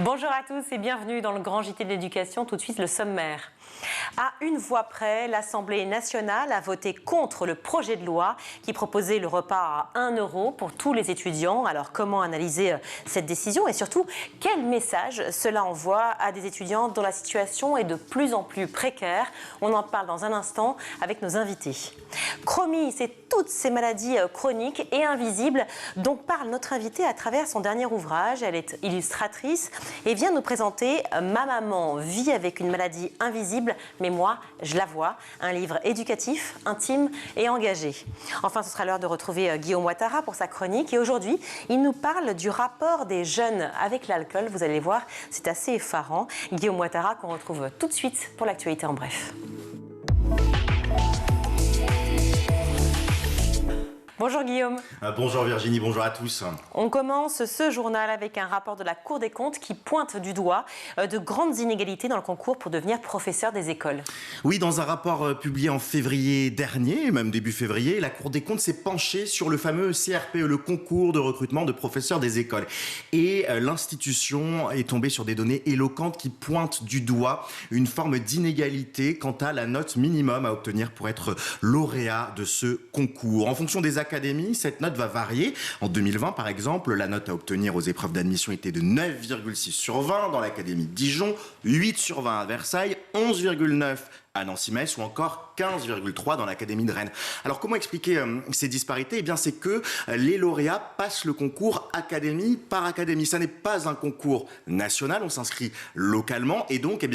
Bonjour à tous et bienvenue dans le grand JT de l'éducation. Tout de suite le sommaire. À une voix près, l'Assemblée nationale a voté contre le projet de loi qui proposait le repas à 1 € pour tous les étudiants. Alors comment analyser cette décision et surtout quel message cela envoie à des étudiants dont la situation est de plus en plus précaire? On en parle dans un instant avec nos invités. Chromie, c'est toutes ces maladies chroniques et invisibles dont parle notre invitée à travers son dernier ouvrage. Elle est illustratrice et vient nous présenter « Ma maman vit avec une maladie invisible, mais moi, je la vois », un livre éducatif, intime et engagé. Enfin, ce sera l'heure de retrouver Guillaume Ouattara pour sa chronique. Et aujourd'hui, il nous parle du rapport des jeunes avec l'alcool. Vous allez voir, c'est assez effarant. Guillaume Ouattara qu'on retrouve tout de suite pour l'actualité en bref. Bonjour Guillaume. Bonjour Virginie, bonjour à tous. On commence ce journal avec un rapport de la Cour des comptes qui pointe du doigt de grandes inégalités dans le concours pour devenir professeur des écoles. Oui, dans un rapport publié en février dernier, même début février, la Cour des comptes s'est penchée sur le fameux CRPE, le concours de recrutement de professeurs des écoles. Et l'institution est tombée sur des données éloquentes qui pointent du doigt une forme d'inégalité quant à la note minimum à obtenir pour être lauréat de ce concours. En fonction des académies, cette note va varier. En 2020, par exemple, la note à obtenir aux épreuves d'admission était de 9,6 sur 20 dans l'académie de Dijon, 8 sur 20 à Versailles, 11,9 à Nancy-Metz ou encore 15,3 dans l'académie de Rennes. Alors comment expliquer ces disparités? Eh bien c'est que les lauréats passent le concours académie par académie. Ça n'est pas un concours national, on s'inscrit localement et donc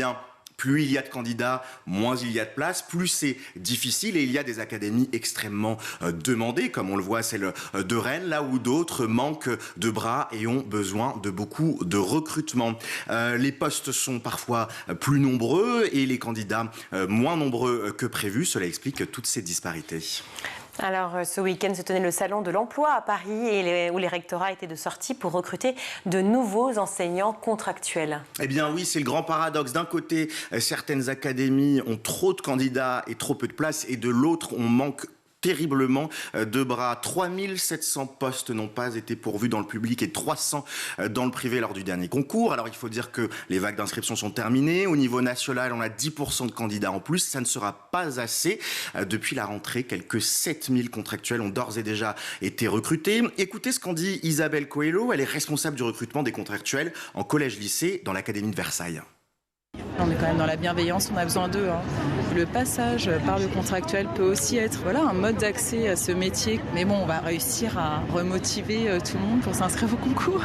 plus il y a de candidats, moins il y a de place, plus c'est difficile et il y a des académies extrêmement demandées, comme on le voit celle de Rennes, là où d'autres manquent de bras et ont besoin de beaucoup de recrutement. Les postes sont parfois plus nombreux et les candidats moins nombreux que prévu. Cela explique toutes ces disparités. Alors, ce week-end se tenait le salon de l'emploi à Paris où les rectorats étaient de sortie pour recruter de nouveaux enseignants contractuels. Eh bien oui, c'est le grand paradoxe. D'un côté, certaines académies ont trop de candidats et trop peu de places et de l'autre, on manque terriblement de bras. 3700 postes n'ont pas été pourvus dans le public et 300 dans le privé lors du dernier concours. Alors il faut dire que les vagues d'inscription sont terminées. Au niveau national, on a 10% de candidats en plus. Ça ne sera pas assez. Depuis la rentrée, quelques 7000 contractuels ont d'ores et déjà été recrutés. Écoutez ce qu'en dit Isabelle Coelho. Elle est responsable du recrutement des contractuels en collège-lycée dans l'Académie de Versailles. On est quand même dans la bienveillance, on a besoin d'eux. Le passage par le contractuel peut aussi être un mode d'accès à ce métier. Mais bon, on va réussir à remotiver tout le monde pour s'inscrire au concours.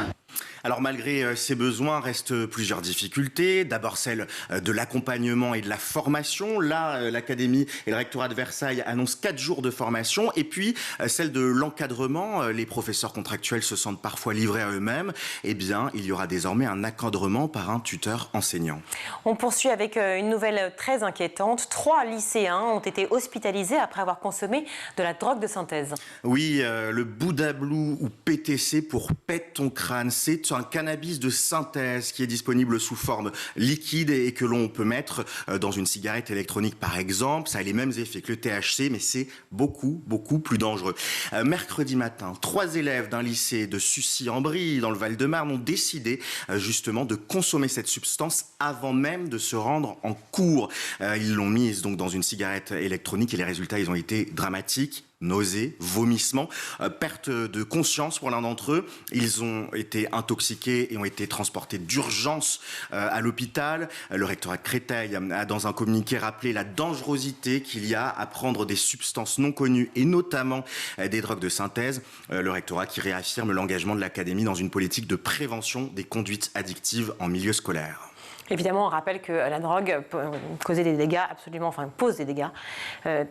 Alors malgré ces besoins, restent plusieurs difficultés. D'abord celle de l'accompagnement et de la formation. Là, l'Académie et le rectorat de Versailles annoncent 4 jours de formation. Et puis celle de l'encadrement. Les professeurs contractuels se sentent parfois livrés à eux-mêmes. Eh bien, il y aura désormais un encadrement par un tuteur enseignant. On poursuit avec une nouvelle très inquiétante. 3 lycéens ont été hospitalisés après avoir consommé de la drogue de synthèse. Oui, le Bouddha Blue ou PTC pour pète ton crâne, c'est un cannabis de synthèse qui est disponible sous forme liquide et que l'on peut mettre dans une cigarette électronique par exemple. Ça a les mêmes effets que le THC, mais c'est beaucoup plus dangereux. Mercredi matin, 3 élèves d'un lycée de Sucy-en-Brie dans le Val-de-Marne ont décidé justement de consommer cette substance avant même de se rendre en cours. Ils l'ont mise donc dans une cigarette électronique et les résultats ils ont été dramatiques. Nausées, vomissements, perte de conscience pour l'un d'entre eux. Ils ont été intoxiqués et ont été transportés d'urgence à l'hôpital. Le rectorat de Créteil a dans un communiqué rappelé la dangerosité qu'il y a à prendre des substances non connues et notamment des drogues de synthèse. Le rectorat qui réaffirme l'engagement de l'académie dans une politique de prévention des conduites addictives en milieu scolaire. Évidemment, on rappelle que la drogue pose des dégâts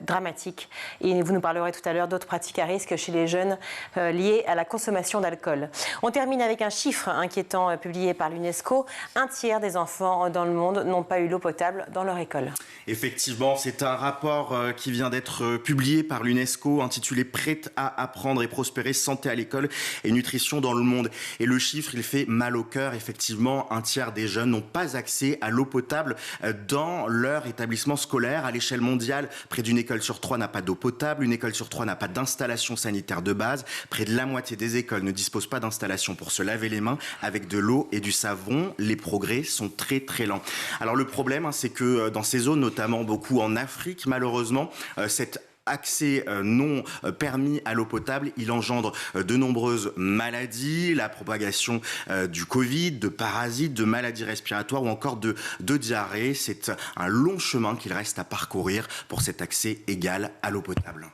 dramatiques. Et vous nous parlerez tout à l'heure d'autres pratiques à risque chez les jeunes liées à la consommation d'alcool. On termine avec un chiffre inquiétant publié par l'UNESCO. 1/3 des enfants dans le monde n'ont pas eu l'eau potable dans leur école. Effectivement, c'est un rapport qui vient d'être publié par l'UNESCO intitulé « Prête à apprendre et prospérer, santé à l'école et nutrition dans le monde ». Et le chiffre, il fait mal au cœur. Effectivement, 1/3 des jeunes n'ont pas accès à l'eau potable dans leur établissement scolaire. À l'échelle mondiale, près d'une école sur 3 n'a pas d'eau potable, une école sur 3 n'a pas d'installation sanitaire de base, près de la moitié des écoles ne disposent pas d'installation pour se laver les mains avec de l'eau et du savon. Les progrès sont très très lents. Alors le problème, c'est que dans ces zones, notamment beaucoup en Afrique, malheureusement, cet accès non permis à l'eau potable, il engendre de nombreuses maladies, la propagation du Covid, de parasites, de maladies respiratoires ou encore de diarrhée. C'est un long chemin qu'il reste à parcourir pour cet accès égal à l'eau potable.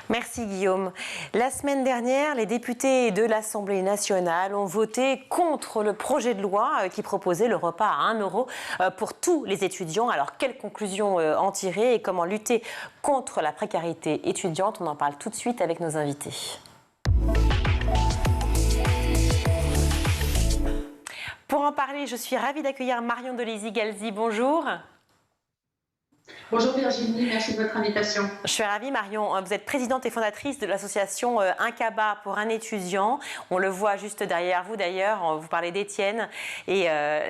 Merci Guillaume. La semaine dernière, les députés de l'Assemblée nationale ont voté contre le projet de loi qui proposait le repas à 1 euro pour tous les étudiants. Alors, quelles conclusions en tirer et comment lutter contre la précarité étudiante? On en parle tout de suite avec nos invités. Pour en parler, je suis ravie d'accueillir Marion Delésy-Galzi. Bonjour. Bonjour Virginie, merci de votre invitation. Je suis ravie Marion, vous êtes présidente et fondatrice de l'association Un Kaba pour un étudiant. On le voit juste derrière vous d'ailleurs, vous parlez d'Étienne et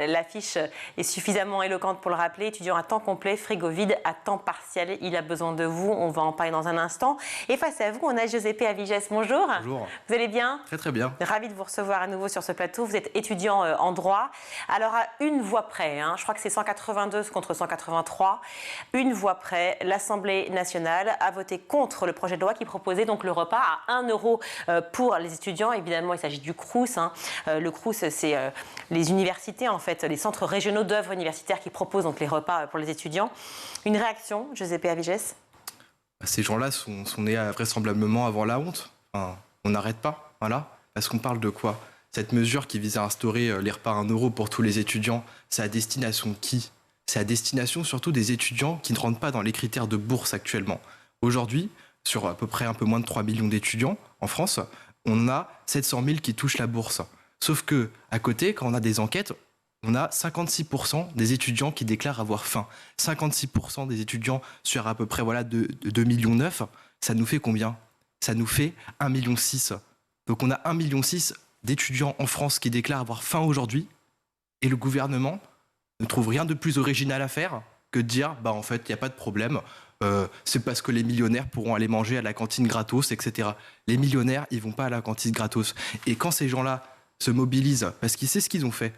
l'affiche est suffisamment éloquente pour le rappeler. Étudiant à temps complet, frigo vide, à temps partiel, il a besoin de vous, on va en parler dans un instant. Et face à vous, on a Giuseppe Aviges, bonjour. Bonjour. Vous allez bien? Très très bien. Ravi de vous recevoir à nouveau sur ce plateau, vous êtes étudiant en droit. Alors à une voix près, je crois que c'est 182 contre 183, une voix près, l'Assemblée nationale a voté contre le projet de loi qui proposait donc le repas à 1 euro pour les étudiants. Évidemment, il s'agit du Crous. Le Crous, c'est les universités, en fait, les centres régionaux d'œuvres universitaires qui proposent donc les repas pour les étudiants. Une réaction, Giuseppe Aviges? Ces gens-là sont nés vraisemblablement avant la honte. Enfin, on n'arrête pas, voilà. Parce qu'on parle de quoi? Cette mesure qui visait à instaurer les repas à 1 euro pour tous les étudiants, c'est à destination de qui? C'est à destination surtout des étudiants qui ne rentrent pas dans les critères de bourse actuellement. Aujourd'hui, sur à peu près un peu moins de 3 millions d'étudiants en France, on a 700 000 qui touchent la bourse. Sauf que à côté, quand on a des enquêtes, on a 56% des étudiants qui déclarent avoir faim. 56% des étudiants sur à peu près 2,9 millions. Ça nous fait combien? Ça nous fait 1,6 million. Donc on a 1,6 million d'étudiants en France qui déclarent avoir faim aujourd'hui. Et le gouvernement ne trouve rien de plus original à faire que de dire en fait, il n'y a pas de problème. C'est parce que les millionnaires pourront aller manger à la cantine gratos, etc. Les millionnaires, ils ne vont pas à la cantine gratos. Et quand ces gens-là se mobilisent, parce qu'ils savent ce qu'ils ont fait,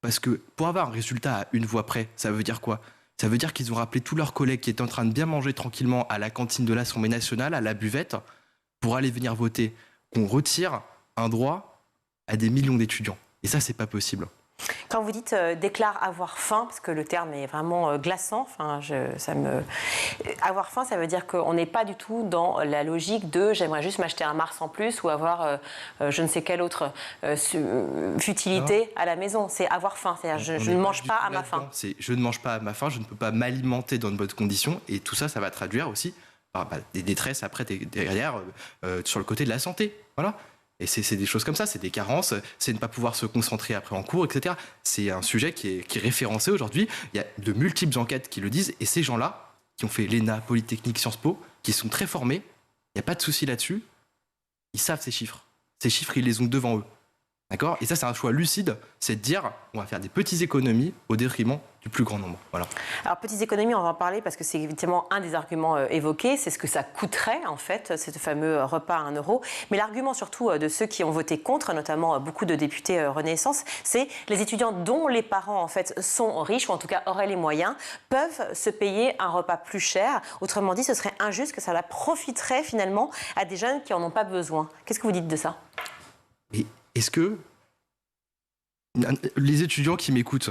parce que pour avoir un résultat à une voix près, ça veut dire quoi? Ça veut dire qu'ils ont rappelé tous leurs collègues qui étaient en train de bien manger tranquillement à la cantine de l'Assemblée nationale, à la buvette, pour aller venir voter qu'on retire un droit à des millions d'étudiants. Et ça, c'est pas possible. Quand vous dites déclare avoir faim, parce que le terme est vraiment glaçant, avoir faim, ça veut dire qu'on n'est pas du tout dans la logique de j'aimerais juste m'acheter un Mars en plus ou avoir je ne sais quelle autre futilité à la maison. C'est avoir faim, c'est-à-dire je ne mange pas à ma faim. C'est je ne mange pas à ma faim, je ne peux pas m'alimenter dans de bonnes conditions et tout ça, ça va traduire aussi par des détresses après derrière sur le côté de la santé. Voilà. Et c'est des choses comme ça, c'est des carences, c'est ne pas pouvoir se concentrer après en cours, etc. C'est un sujet qui est référencé aujourd'hui. Il y a de multiples enquêtes qui le disent. Et ces gens-là, qui ont fait l'ENA, Polytechnique, Sciences Po, qui sont très formés, il n'y a pas de souci là-dessus. Ils savent ces chiffres. Ces chiffres, ils les ont devant eux. D'accord? Et ça, c'est un choix lucide, c'est de dire on va faire des petites économies au détriment du plus grand nombre. Voilà. Alors, petites économies, on va en parler parce que c'est évidemment un des arguments évoqués. C'est ce que ça coûterait, en fait, ce fameux repas à 1 euro. Mais l'argument surtout de ceux qui ont voté contre, notamment beaucoup de députés Renaissance, c'est les étudiants dont les parents, en fait, sont riches, ou en tout cas auraient les moyens, peuvent se payer un repas plus cher. Autrement dit, ce serait injuste que ça profiterait finalement à des jeunes qui n'en ont pas besoin. Qu'est-ce que vous dites de ça? Et est-ce que les étudiants qui m'écoutent,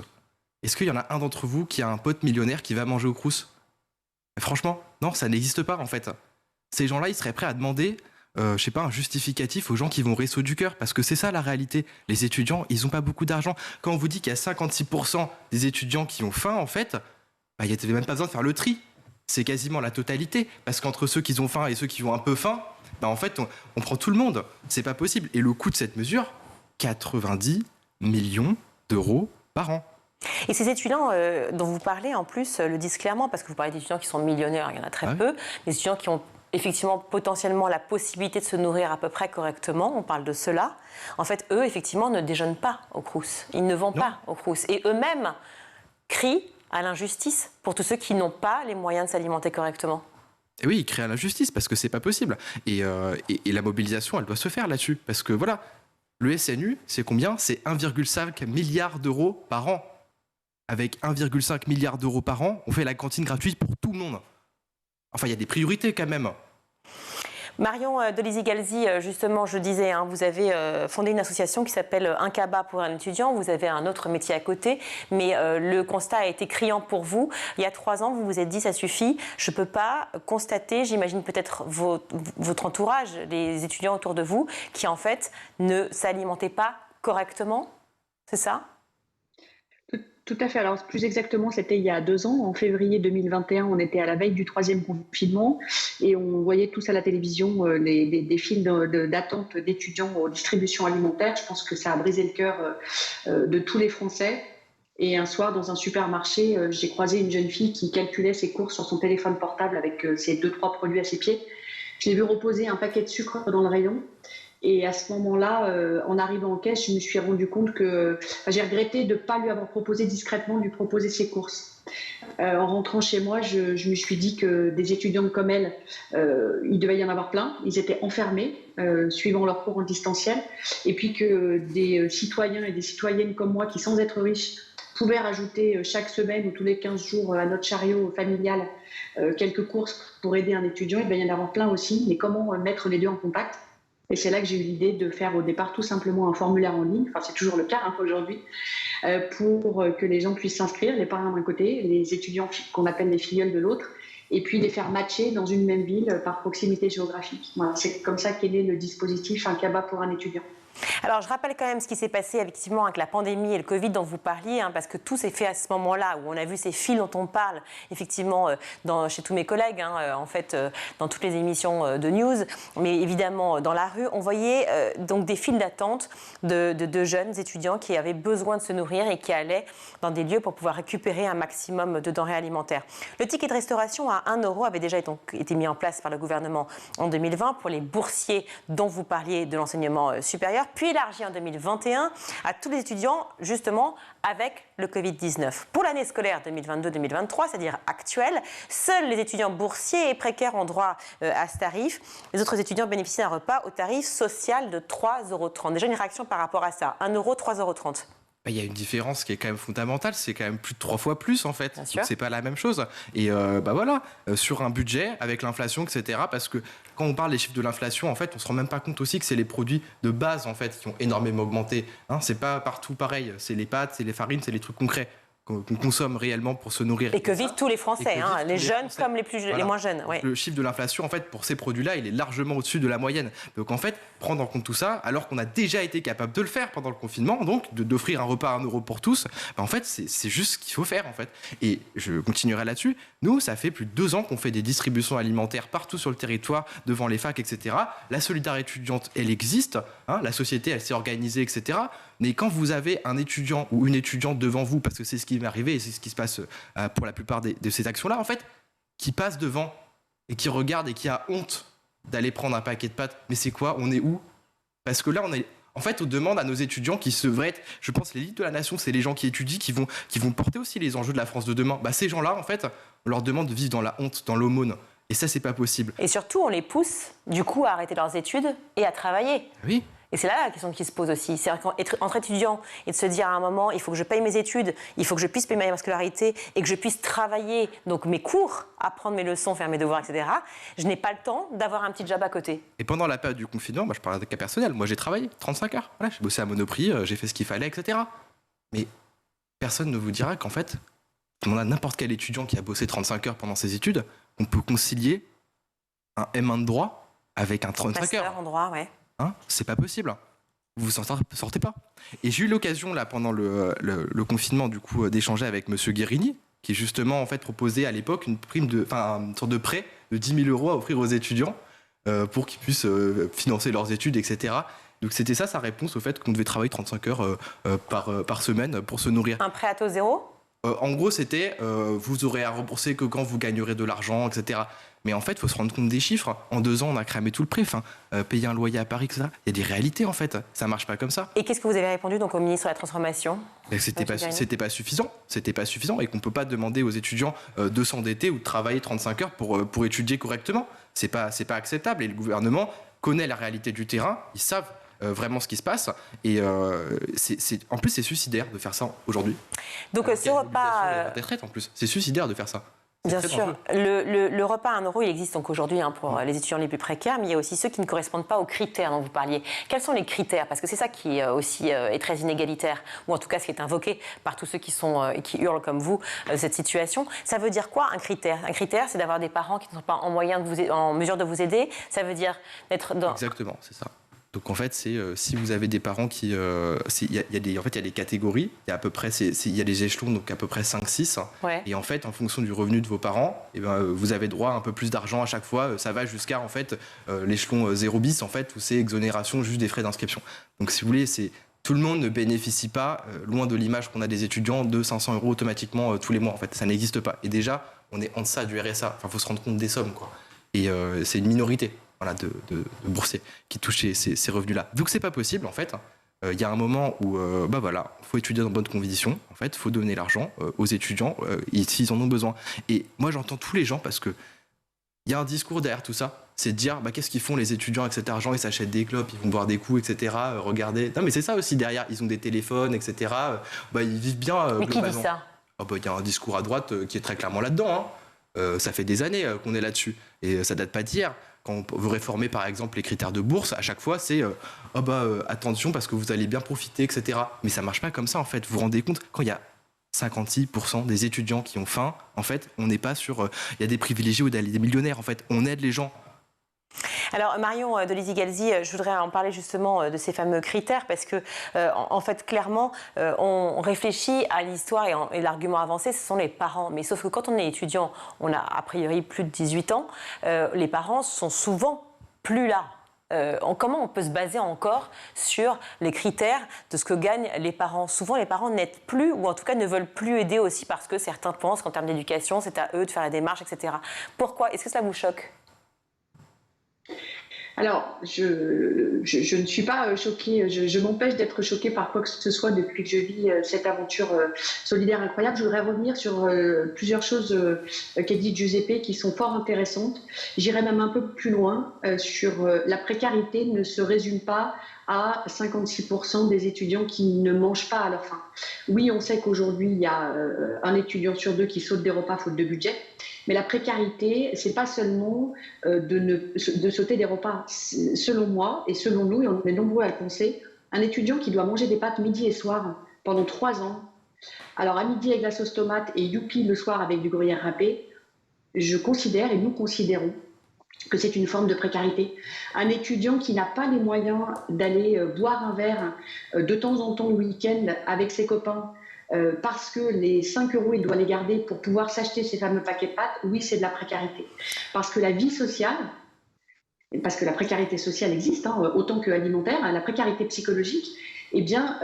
est-ce qu'il y en a un d'entre vous qui a un pote millionnaire qui va manger au Crous? Franchement, non, ça n'existe pas en fait. Ces gens-là, ils seraient prêts à demander, un justificatif aux gens qui vont au Resto du Cœur, parce que c'est ça la réalité. Les étudiants, ils n'ont pas beaucoup d'argent. Quand on vous dit qu'il y a 56% des étudiants qui ont faim, en fait, il n'y avait même pas besoin de faire le tri. C'est quasiment la totalité, parce qu'entre ceux qui ont faim et ceux qui ont un peu faim, en fait, on prend tout le monde. C'est pas possible. Et le coût de cette mesure, 90 millions d'euros par an. Et ces étudiants dont vous parlez, en plus, le disent clairement, parce que vous parlez d'étudiants qui sont millionnaires, il y en a très peu, des étudiants qui ont effectivement potentiellement la possibilité de se nourrir à peu près correctement, on parle de cela. En fait, eux, effectivement, ne déjeunent pas au Crous. Ils ne vont pas au Crous. Et eux-mêmes crie à l'injustice pour tous ceux qui n'ont pas les moyens de s'alimenter correctement. Et oui, il crée à l'injustice parce que c'est pas possible. Et la mobilisation, elle doit se faire là-dessus. Parce que voilà, le SNU, c'est combien ? C'est 1,5 milliard d'euros par an. Avec 1,5 milliard d'euros par an, on fait la cantine gratuite pour tout le monde. Enfin, il y a des priorités quand même. Marion Delisi-Galzi, justement, je disais, vous avez fondé une association qui s'appelle Un Cabas pour un étudiant. Vous avez un autre métier à côté, mais le constat a été criant pour vous. Il y a 3 ans, vous vous êtes dit, ça suffit, je ne peux pas constater, j'imagine peut-être votre entourage, les étudiants autour de vous, qui en fait ne s'alimentaient pas correctement, c'est ça ? Tout à fait. Alors, plus exactement, c'était il y a 2 ans. En février 2021, on était à la veille du 3e confinement et on voyait tous à la télévision des files d'attente d'étudiants aux distributions alimentaires. Je pense que ça a brisé le cœur de tous les Français. Et un soir, dans un supermarché, j'ai croisé une jeune fille qui calculait ses courses sur son téléphone portable avec ses 2-3 produits à ses pieds. Je l'ai vu reposer un paquet de sucre dans le rayon. Et à ce moment-là, en arrivant en caisse, je me suis rendu compte que j'ai regretté de ne pas lui avoir proposé discrètement de lui proposer ses courses. En rentrant chez moi, je me suis dit que des étudiantes comme elle, il devait y en avoir plein. Ils étaient enfermés, suivant leurs cours en distanciel. Et puis que des citoyens et des citoyennes comme moi, qui sans être riches, pouvaient rajouter chaque semaine ou tous les 15 jours à notre chariot familial quelques courses pour aider un étudiant. Il devait y en avoir plein aussi. Mais comment mettre les deux en contact ? Et c'est là que j'ai eu l'idée de faire au départ tout simplement un formulaire en ligne, enfin c'est toujours le cas aujourd'hui, pour que les gens puissent s'inscrire, les parents d'un côté, les étudiants qu'on appelle les filleuls de l'autre, et puis les faire matcher dans une même ville par proximité géographique. Voilà, c'est comme ça qu'est né le dispositif Un Cabas pour un étudiant. Alors, je rappelle quand même ce qui s'est passé effectivement avec la pandémie et le Covid dont vous parliez, parce que tout s'est fait à ce moment-là où on a vu ces files dont on parle effectivement chez tous mes collègues, en fait, dans toutes les émissions de news, mais évidemment dans la rue, on voyait donc des files d'attente de jeunes étudiants qui avaient besoin de se nourrir et qui allaient dans des lieux pour pouvoir récupérer un maximum de denrées alimentaires. Le ticket de restauration à 1 € avait déjà été mis en place par le gouvernement en 2020 pour les boursiers dont vous parliez de l'enseignement supérieur, puis élargi en 2021 à tous les étudiants, justement, avec le Covid-19. Pour l'année scolaire 2022-2023, c'est-à-dire actuelle, seuls les étudiants boursiers et précaires ont droit à ce tarif. Les autres étudiants bénéficient d'un repas au tarif social de 3,30 €. Déjà une réaction par rapport à ça. 1 €, 3,30 €. Il y a une différence qui est quand même fondamentale, c'est quand même plus de 3 fois plus en fait, donc c'est pas la même chose. Et voilà, sur un budget, avec l'inflation, etc., parce que quand on parle des chiffres de l'inflation, en fait, on se rend même pas compte aussi que c'est les produits de base en fait qui ont énormément augmenté. C'est pas partout pareil, c'est les pâtes, c'est les farines, c'est les trucs concrets qu'on consomme réellement pour se nourrir. Et que vivent tous les Français, les jeunes Français. Comme les moins jeunes. Ouais. Le chiffre de l'inflation, en fait, pour ces produits-là, il est largement au-dessus de la moyenne. Donc, en fait, prendre en compte tout ça, alors qu'on a déjà été capable de le faire pendant le confinement, donc d'offrir un repas à 1 € pour tous, en fait, c'est juste ce qu'il faut faire, en fait. Et je continuerai là-dessus. Nous, ça fait plus de 2 ans qu'on fait des distributions alimentaires partout sur le territoire, devant les facs, etc. La solidarité étudiante, elle existe. La société, elle s'est organisée, etc. Mais quand vous avez un étudiant ou une étudiante devant vous, parce que c'est ce qui m'est arrivé et c'est ce qui se passe pour la plupart de ces actions-là, en fait, qui passe devant et qui regarde et qui a honte d'aller prendre un paquet de pâtes. Mais c'est quoi ? On est où ? Parce que là, en fait, on demande à nos étudiants qui se devraient être, je pense, l'élite de la nation, c'est les gens qui étudient, qui vont porter aussi les enjeux de la France de demain. Ces gens-là, en fait, on leur demande de vivre dans la honte, dans l'aumône. Et ça, c'est pas possible. Et surtout, on les pousse, du coup, à arrêter leurs études et à travailler. Oui. Et c'est là la question qui se pose aussi. C'est être entre étudiant et de se dire à un moment, il faut que je paye mes études, il faut que je puisse payer ma scolarité et que je puisse travailler, donc mes cours, apprendre mes leçons, faire mes devoirs, etc. Je n'ai pas le temps d'avoir un petit job à côté. Et pendant la période du confinement, je parle de cas personnel, moi j'ai travaillé 35 heures. Voilà, j'ai bossé à Monoprix, j'ai fait ce qu'il fallait, etc. Mais personne ne vous dira qu'en fait, on a n'importe quel étudiant qui a bossé 35 heures pendant ses études, on peut concilier un M1 de droit avec un 35 heures. Master en droit, ouais. C'est pas possible. Vous vous sortez pas. Et j'ai eu l'occasion là pendant le confinement du coup d'échanger avec Monsieur Guérini, qui justement en fait proposait à l'époque une sorte de prêt de 10 000 € à offrir aux étudiants pour qu'ils puissent financer leurs études, etc. Donc c'était ça sa réponse au fait qu'on devait travailler 35 heures par semaine pour se nourrir. Un prêt à taux zéro ? En gros, c'était vous aurez à rembourser que quand vous gagnerez de l'argent, etc. Mais en fait, il faut se rendre compte des chiffres. En 2 ans, on a cramé tout le prix. Payer un loyer à Paris, etc. Il y a des réalités, en fait. Ça ne marche pas comme ça. Et qu'est-ce que vous avez répondu donc, au ministre de la Transformation ? C'était pas suffisant. C'était pas suffisant et qu'on ne peut pas demander aux étudiants de s'endetter ou de travailler 35 heures pour étudier correctement. C'est pas acceptable. Et le gouvernement connaît la réalité du terrain. Ils savent vraiment ce qui se passe. Et en plus, c'est suicidaire de faire ça aujourd'hui. Donc, ce repas. Des retraites, en plus. C'est suicidaire de faire ça. Bien sûr. Le repas à 1 euro, il existe donc aujourd'hui pour les étudiants les plus précaires, mais il y a aussi ceux qui ne correspondent pas aux critères dont vous parliez. Quels sont les critères ? Parce que c'est ça qui aussi est très inégalitaire, ou en tout cas ce qui est invoqué par tous ceux qui hurlent comme vous cette situation. Ça veut dire quoi un critère ? Un critère, c'est d'avoir des parents qui ne sont pas en mesure de vous aider. Ça veut dire d'être dans... Exactement, c'est ça. Donc en fait, c'est si vous avez des parents qui... il y a des catégories, il y a à peu près, il y a des échelons, donc à peu près 5-6. Ouais. Et en fait, en fonction du revenu de vos parents, vous avez droit à un peu plus d'argent à chaque fois. Ça va jusqu'à en fait, l'échelon 0 bis, en fait, où c'est exonération juste des frais d'inscription. Donc si vous voulez, tout le monde ne bénéficie pas, loin de l'image qu'on a des étudiants, de 500 € automatiquement tous les mois. En fait, ça n'existe pas. Et déjà, on est en deçà du RSA. Enfin, il faut se rendre compte des sommes, quoi. Et c'est une minorité. De boursiers qui touchent ces revenus-là. Donc c'est pas possible en fait. Il y a un moment où faut étudier dans de bonnes conditions. En fait, faut donner l'argent aux étudiants s'ils en ont besoin. Et moi j'entends tous les gens parce que il y a un discours derrière tout ça. C'est de dire qu'est-ce qu'ils font les étudiants avec cet argent ? Ils s'achètent des clopes, ils vont boire des coups, etc. Regardez. Non mais c'est ça aussi derrière. Ils ont des téléphones, etc. Ils vivent bien. Mais qui dit ça ? Il y a un discours à droite qui est très clairement là-dedans. Ça fait des années qu'on est là-dessus et ça date pas d'hier. Quand on veut réformer par exemple les critères de bourse, à chaque fois c'est attention parce que vous allez bien profiter, etc. Mais ça marche pas comme ça en fait. Vous vous rendez compte, quand il y a 56% des étudiants qui ont faim, en fait, on n'est pas sur... Il y a des privilégiés ou des millionnaires, en fait. On aide les gens. Alors Marion de Lizzy-Galzy, je voudrais en parler justement de ces fameux critères parce que en fait clairement on réfléchit à l'histoire et l'argument avancé ce sont les parents, mais sauf que quand on est étudiant on a a priori plus de 18 ans, les parents sont souvent plus là. Comment on peut se baser encore sur les critères de ce que gagnent les parents ? Souvent, les parents n'aident plus, ou en tout cas ne veulent plus aider aussi parce que certains pensent qu'en termes d'éducation, c'est à eux de faire la démarche, etc. Pourquoi ? Est-ce que ça vous choque ? Alors, je ne suis pas choquée, je m'empêche d'être choquée par quoi que ce soit depuis que je vis cette aventure solidaire incroyable. Je voudrais revenir sur plusieurs choses qu'a dit Giuseppe qui sont fort intéressantes. J'irai même un peu plus loin sur la précarité ne se résume pas à 56% des étudiants qui ne mangent pas à leur faim. Oui, on sait qu'aujourd'hui, il y a un étudiant sur 2 qui saute des repas faute de budget. Mais la précarité, c'est pas seulement de sauter des repas. Selon moi et selon nous, et on est nombreux à le penser, un étudiant qui doit manger des pâtes midi et soir pendant 3 ans, alors à midi avec la sauce tomate et youpi le soir avec du gruyère râpé, je considère et nous considérons que c'est une forme de précarité. Un étudiant qui n'a pas les moyens d'aller boire un verre de temps en temps le week-end avec ses copains, parce que les 5 €, il doit les garder pour pouvoir s'acheter ces fameux paquets de pâtes, oui, c'est de la précarité. Parce que la vie sociale, parce que la précarité sociale existe, autant qu'alimentaire, la précarité psychologique, eh bien,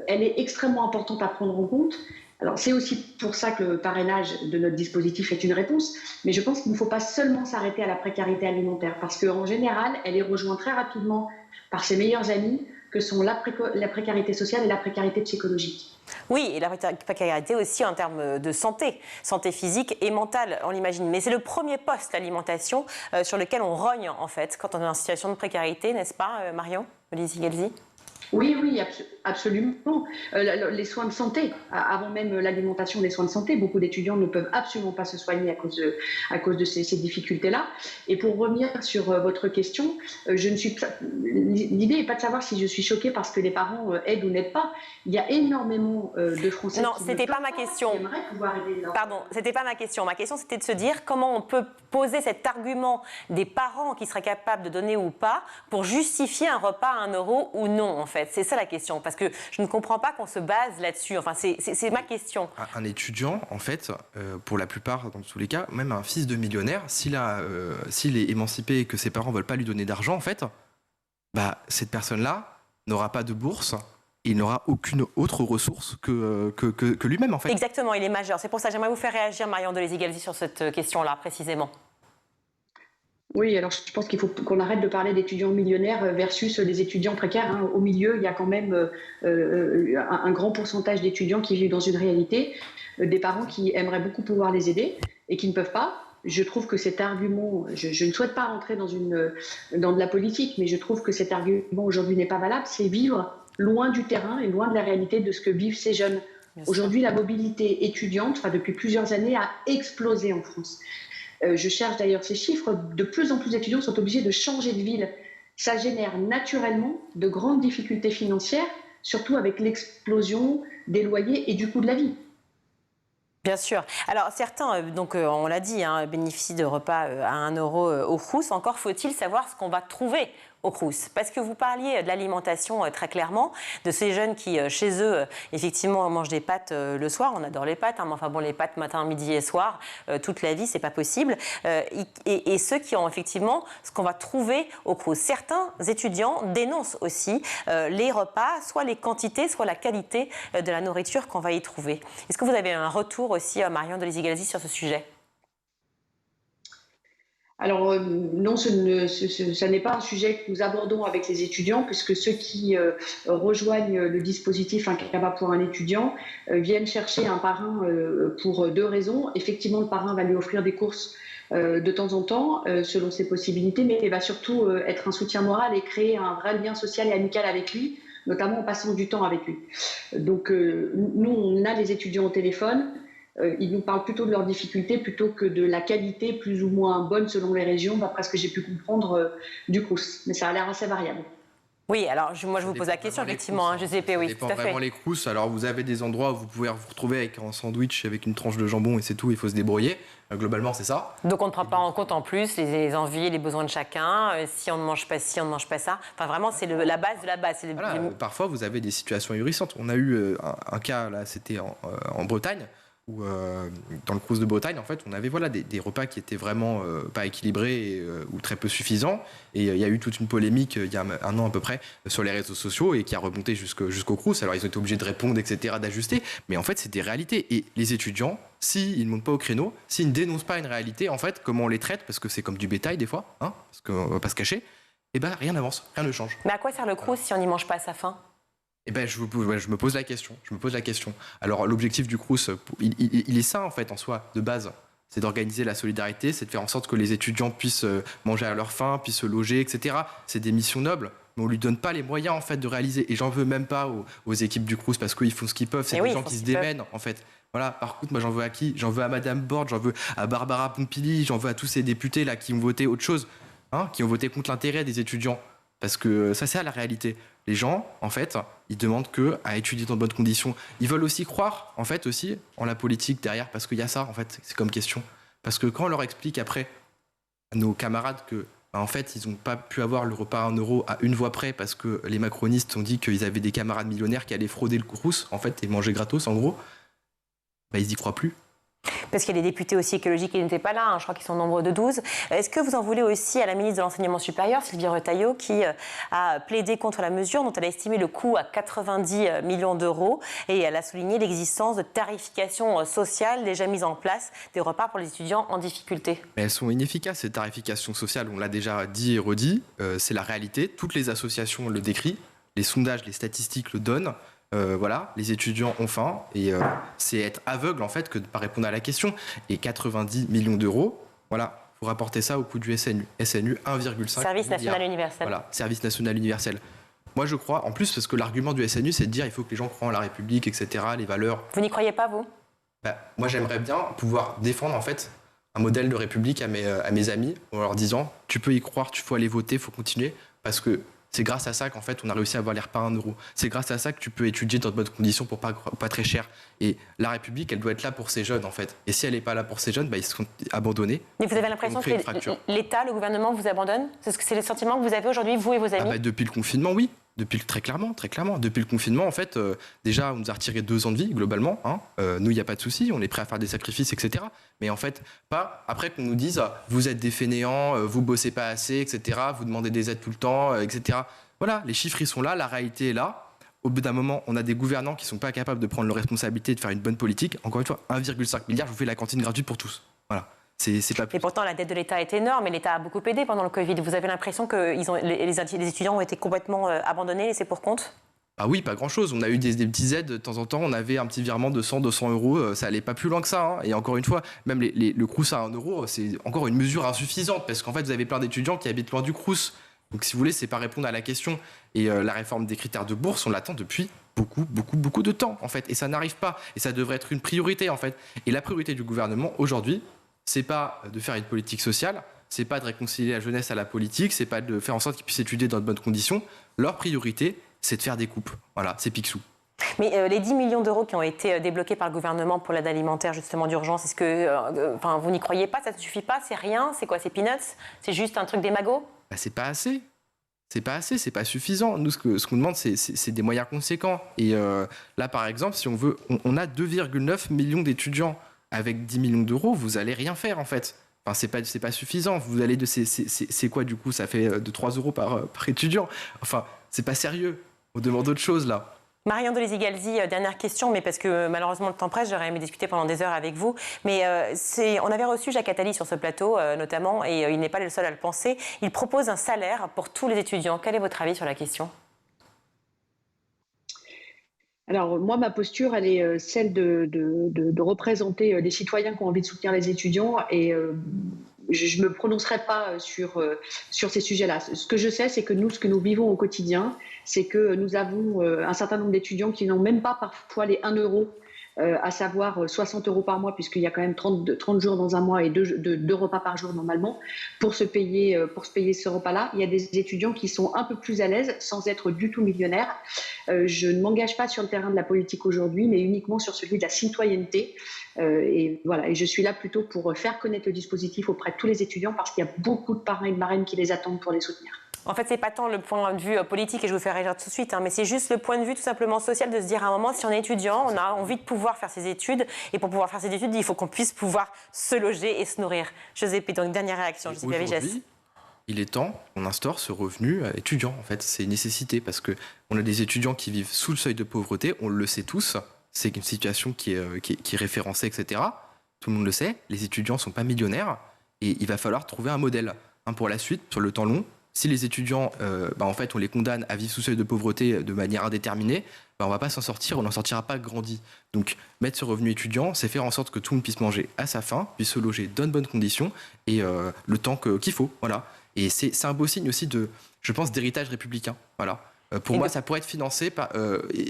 elle est extrêmement importante à prendre en compte. Alors, c'est aussi pour ça que le parrainage de notre dispositif est une réponse, mais je pense qu'il ne faut pas seulement s'arrêter à la précarité alimentaire, parce qu'en général, elle est rejointe très rapidement par ses meilleurs amis, que sont la précarité sociale et la précarité psychologique. Oui, et la précarité aussi en termes de santé physique et mentale, on l'imagine. Mais c'est le premier poste, l'alimentation, sur lequel on rogne en fait, quand on est en situation de précarité, n'est-ce pas, Marion Lizzy-Galzy ? Oui, absolument. Les soins de santé, avant même l'alimentation, les soins de santé, beaucoup d'étudiants ne peuvent absolument pas se soigner à cause de ces difficultés-là. Et pour revenir sur votre question, l'idée n'est pas de savoir si je suis choquée parce que les parents aident ou n'aident pas. Il y a énormément de Français qui c'était pas ma question. Pardon, c'était pas ma question. Ma question, c'était de se dire comment on peut poser cet argument des parents qui seraient capables de donner ou pas pour justifier un repas à 1 € ou non, en fait. C'est ça la question, parce que je ne comprends pas qu'on se base là-dessus. Enfin, c'est ma question. Un étudiant, en fait, pour la plupart, dans tous les cas, même un fils de millionnaire, s'il est émancipé et que ses parents ne veulent pas lui donner d'argent, en fait, cette personne-là n'aura pas de bourse. Il n'aura aucune autre ressource que lui-même, en fait. Exactement, il est majeur. C'est pour ça que j'aimerais vous faire réagir, Marion de Lizzy-Galzy, sur cette question-là, précisément. Oui, alors je pense qu'il faut qu'on arrête de parler d'étudiants millionnaires versus des étudiants précaires, hein. Au milieu, il y a quand même un grand pourcentage d'étudiants qui vivent dans une réalité, des parents qui aimeraient beaucoup pouvoir les aider et qui ne peuvent pas. Je trouve que cet argument, je ne souhaite pas rentrer dans de la politique, mais je trouve que cet argument aujourd'hui n'est pas valable. C'est vivre loin du terrain et loin de la réalité de ce que vivent ces jeunes. Aujourd'hui, la mobilité étudiante, depuis plusieurs années, a explosé en France. Je cherche d'ailleurs ces chiffres. De plus en plus d'étudiants sont obligés de changer de ville. Ça génère naturellement de grandes difficultés financières, surtout avec l'explosion des loyers et du coût de la vie. Bien sûr. Alors certains, on l'a dit, bénéficient de repas à 1 euro au Crous. Encore faut-il savoir ce qu'on va trouver au Crous. Parce que vous parliez de l'alimentation très clairement, de ces jeunes qui, chez eux, effectivement, mangent des pâtes le soir. On adore les pâtes, mais enfin bon, les pâtes matin, midi et soir, toute la vie, c'est pas possible. Et ceux qui ont effectivement ce qu'on va trouver au Crous. Certains étudiants dénoncent aussi les repas, soit les quantités, soit la qualité de la nourriture qu'on va y trouver. Est-ce que vous avez un retour aussi, Marion Delahousse-Igarazi, sur ce sujet ? Alors non, ça n'est pas un sujet que nous abordons avec les étudiants, puisque ceux qui rejoignent le dispositif Un Cabas pour un étudiant viennent chercher un parrain pour 2 raisons. Effectivement, le parrain va lui offrir des courses de temps en temps, selon ses possibilités, mais il va surtout être un soutien moral et créer un vrai lien social et amical avec lui, notamment en passant du temps avec lui. Donc nous, on a les étudiants au téléphone. Ils nous parlent plutôt de leurs difficultés plutôt que de la qualité plus ou moins bonne selon les régions, d'après ce que j'ai pu comprendre du Crous. Mais ça a l'air assez variable. Oui, alors je vous pose la question, effectivement, Giuseppe, oui, tout à fait. Ça dépend vraiment les Crous. Alors vous avez des endroits où vous pouvez vous retrouver avec un sandwich avec une tranche de jambon et c'est tout, il faut se débrouiller. Globalement, c'est ça. Donc on ne prend pas en compte en plus les envies et les besoins de chacun, si on ne mange pas ci, on ne mange pas ça. Enfin vraiment, c'est la base de la base. Voilà, parfois, vous avez des situations ahurissantes. On a eu un cas, là, c'était en Bretagne, où dans le Crous de Bretagne, en fait, on avait des repas qui étaient vraiment pas équilibrés ou très peu suffisants. Et il y a eu toute une polémique il y a 1 an à peu près sur les réseaux sociaux et qui a remonté jusqu'au Crous. Alors ils ont été obligés de répondre, etc., d'ajuster. Mais en fait, c'est des réalités. Et les étudiants, s'ils ne montent pas au créneau, s'ils ne dénoncent pas une réalité, en fait, comment on les traite, parce que c'est comme du bétail des fois, parce qu'on ne va pas se cacher, et ben rien n'avance, rien ne change. Mais à quoi sert le Crous si on n'y mange pas à sa faim ? Eh ben, je me pose la question. Alors, l'objectif du Crous, il est ça, en fait, en soi, de base. C'est d'organiser la solidarité, c'est de faire en sorte que les étudiants puissent manger à leur faim, puissent se loger, etc. C'est des missions nobles, mais on ne lui donne pas les moyens, en fait, de réaliser. Et j'en veux même pas aux équipes du Crous, parce qu'ils font ce qu'ils peuvent. C'est des gens qui se démènent, en fait. Voilà, par contre, moi, j'en veux à qui ? J'en veux à Madame Borne, j'en veux à Barbara Pompili, j'en veux à tous ces députés, là, qui ont voté autre chose, qui ont voté contre l'intérêt des étudiants. Parce que ça, c'est la réalité. Les gens, en fait, ils demandent à étudier dans de bonnes conditions. Ils veulent aussi croire, en fait, aussi, en la politique derrière, parce qu'il y a ça, en fait, c'est comme question. Parce que quand on leur explique après, à nos camarades, que, en fait, ils n'ont pas pu avoir le repas à 1 euro à 1 voix près, parce que les macronistes ont dit qu'ils avaient des camarades millionnaires qui allaient frauder le Crous, en fait, et manger gratos, en gros, ils n'y croient plus. Parce qu'il y a des députés aussi écologiques qui n'étaient pas là, je crois qu'ils sont nombreux de 12. Est-ce que vous en voulez aussi à la ministre de l'Enseignement supérieur, Sylvie Retailleau, qui a plaidé contre la mesure dont elle a estimé le coût à 90 millions d'euros et elle a souligné l'existence de tarifications sociales déjà mises en place des repas pour les étudiants en difficulté? Mais elles sont inefficaces, ces tarifications sociales, on l'a déjà dit et redit, c'est la réalité, toutes les associations le décrivent, les sondages, les statistiques le donnent. Les étudiants ont faim et c'est être aveugle en fait que de ne pas répondre à la question. Et 90 millions d'euros, faut rapporter ça au coût du SNU. SNU 1,5 Service national universel. Voilà, service national universel. Moi je crois, en plus parce que l'argument du SNU c'est de dire il faut que les gens croient en la République, etc., les valeurs. Vous n'y croyez pas vous ? Moi j'aimerais bien pouvoir défendre en fait un modèle de République à mes amis en leur disant tu peux y croire, tu faut aller voter, il faut continuer parce que c'est grâce à ça qu'en fait on a réussi à avoir les repas à 1 euro. C'est grâce à ça que tu peux étudier dans de bonnes conditions pour pas très cher. Et la République, elle doit être là pour ces jeunes en fait. Et si elle n'est pas là pour ces jeunes, ils seront abandonnés. Mais vous avez l'impression que l'État, le gouvernement vous abandonne ? C'est le sentiment que vous avez aujourd'hui, vous et vos amis ? Depuis le confinement, oui. Très clairement. Depuis le confinement, en fait, déjà, on nous a retiré 2 ans de vie, globalement. Nous, il n'y a pas de souci, on est prêt à faire des sacrifices, etc. Mais en fait, pas après qu'on nous dise vous êtes des fainéants, vous bossez pas assez, etc. Vous demandez des aides tout le temps, etc. Voilà, les chiffres, ils sont là, la réalité est là. Au bout d'un moment, on a des gouvernants qui ne sont pas capables de prendre leurs responsabilités et de faire une bonne politique. Encore une fois, 1,5 milliard, je vous fais la cantine gratuite pour tous. Voilà. C'est pas plus. Et pourtant, la dette de l'État est énorme et l'État a beaucoup aidé pendant le Covid. Vous avez l'impression que les étudiants ont été complètement abandonnés, laissés pour compte ? Ah oui, pas grand-chose. On a eu des petites aides de temps en temps. On avait un petit virement de 100, 200 euros. Ça allait pas plus loin que ça. Et encore une fois, même le Crous à 1 euro, c'est encore une mesure insuffisante parce qu'en fait, vous avez plein d'étudiants qui habitent loin du Crous. Donc, si vous voulez, c'est pas répondre à la question. Et la réforme des critères de bourse, on l'attend depuis beaucoup de temps, en fait. Et ça n'arrive pas. Et ça devrait être une priorité, en fait. Et la priorité du gouvernement, aujourd'hui, c'est pas de faire une politique sociale, c'est pas de réconcilier la jeunesse à la politique, c'est pas de faire en sorte qu'ils puissent étudier dans de bonnes conditions. Leur priorité, c'est de faire des coupes. Voilà, c'est Picsou. Mais les 10 millions d'euros qui ont été débloqués par le gouvernement pour l'aide alimentaire, justement, d'urgence, est-ce que vous n'y croyez pas ? Ça ne suffit pas ? C'est rien ? C'est quoi ? C'est peanuts ? C'est juste un truc démago ? C'est pas assez. C'est pas assez, c'est pas suffisant. Nous, ce qu'on demande, c'est des moyens conséquents. Et là, par exemple, si on veut, on a 2,9 millions d'étudiants. Avec 10 millions d'euros, vous allez rien faire, en fait. Enfin, c'est pas suffisant. Vous allez c'est quoi, du coup ? Ça fait de 3 euros par étudiant. Enfin, c'est pas sérieux. On demande autre chose, là. Marion Dolezi-Galzi, dernière question, mais parce que malheureusement le temps presse, j'aurais aimé discuter pendant des heures avec vous. Mais on avait reçu Jacques Attali sur ce plateau, notamment, et il n'est pas le seul à le penser. Il propose un salaire pour tous les étudiants. Quel est votre avis sur la question ? Alors, moi, ma posture, elle est celle de représenter les citoyens qui ont envie de soutenir les étudiants et je ne me prononcerai pas sur ces sujets-là. Ce que je sais, c'est que nous, ce que nous vivons au quotidien, c'est que nous avons un certain nombre d'étudiants qui n'ont même pas parfois les 1 euro, à savoir 60 euros par mois, puisqu'il y a quand même 30 jours dans un mois et deux repas par jour normalement, pour se payer ce repas-là. Il y a des étudiants qui sont un peu plus à l'aise, sans être du tout millionnaires. Je ne m'engage pas sur le terrain de la politique aujourd'hui, mais uniquement sur celui de la citoyenneté. Et voilà. Et je suis là plutôt pour faire connaître le dispositif auprès de tous les étudiants, parce qu'il y a beaucoup de parrains et de marraines qui les attendent pour les soutenir. En fait, c'est pas tant le point de vue politique, et je vous fais réagir tout de suite, mais c'est juste le point de vue tout simplement social, de se dire à un moment, si on est étudiant, on a envie de pouvoir faire ses études, et pour pouvoir faire ses études, il faut qu'on puisse pouvoir se loger et se nourrir. Joséph, donc dernière réaction, Joséph Avigès. Il est temps qu'on instaure ce revenu étudiant. En fait, c'est une nécessité parce qu'on a des étudiants qui vivent sous le seuil de pauvreté, on le sait tous, c'est une situation qui est référencée, etc. Tout le monde le sait, les étudiants ne sont pas millionnaires, et il va falloir trouver un modèle pour la suite, sur le temps long. Si les étudiants, en fait, on les condamne à vivre sous seuil de pauvreté de manière indéterminée, on ne va pas s'en sortir, on n'en sortira pas grandi. Donc, mettre ce revenu étudiant, c'est faire en sorte que tout le monde puisse manger à sa faim, puisse se loger dans de bonnes conditions et le temps qu'il faut. Voilà. Et c'est un beau signe aussi je pense, d'héritage républicain. Voilà. Pour moi, ça pourrait être financé par,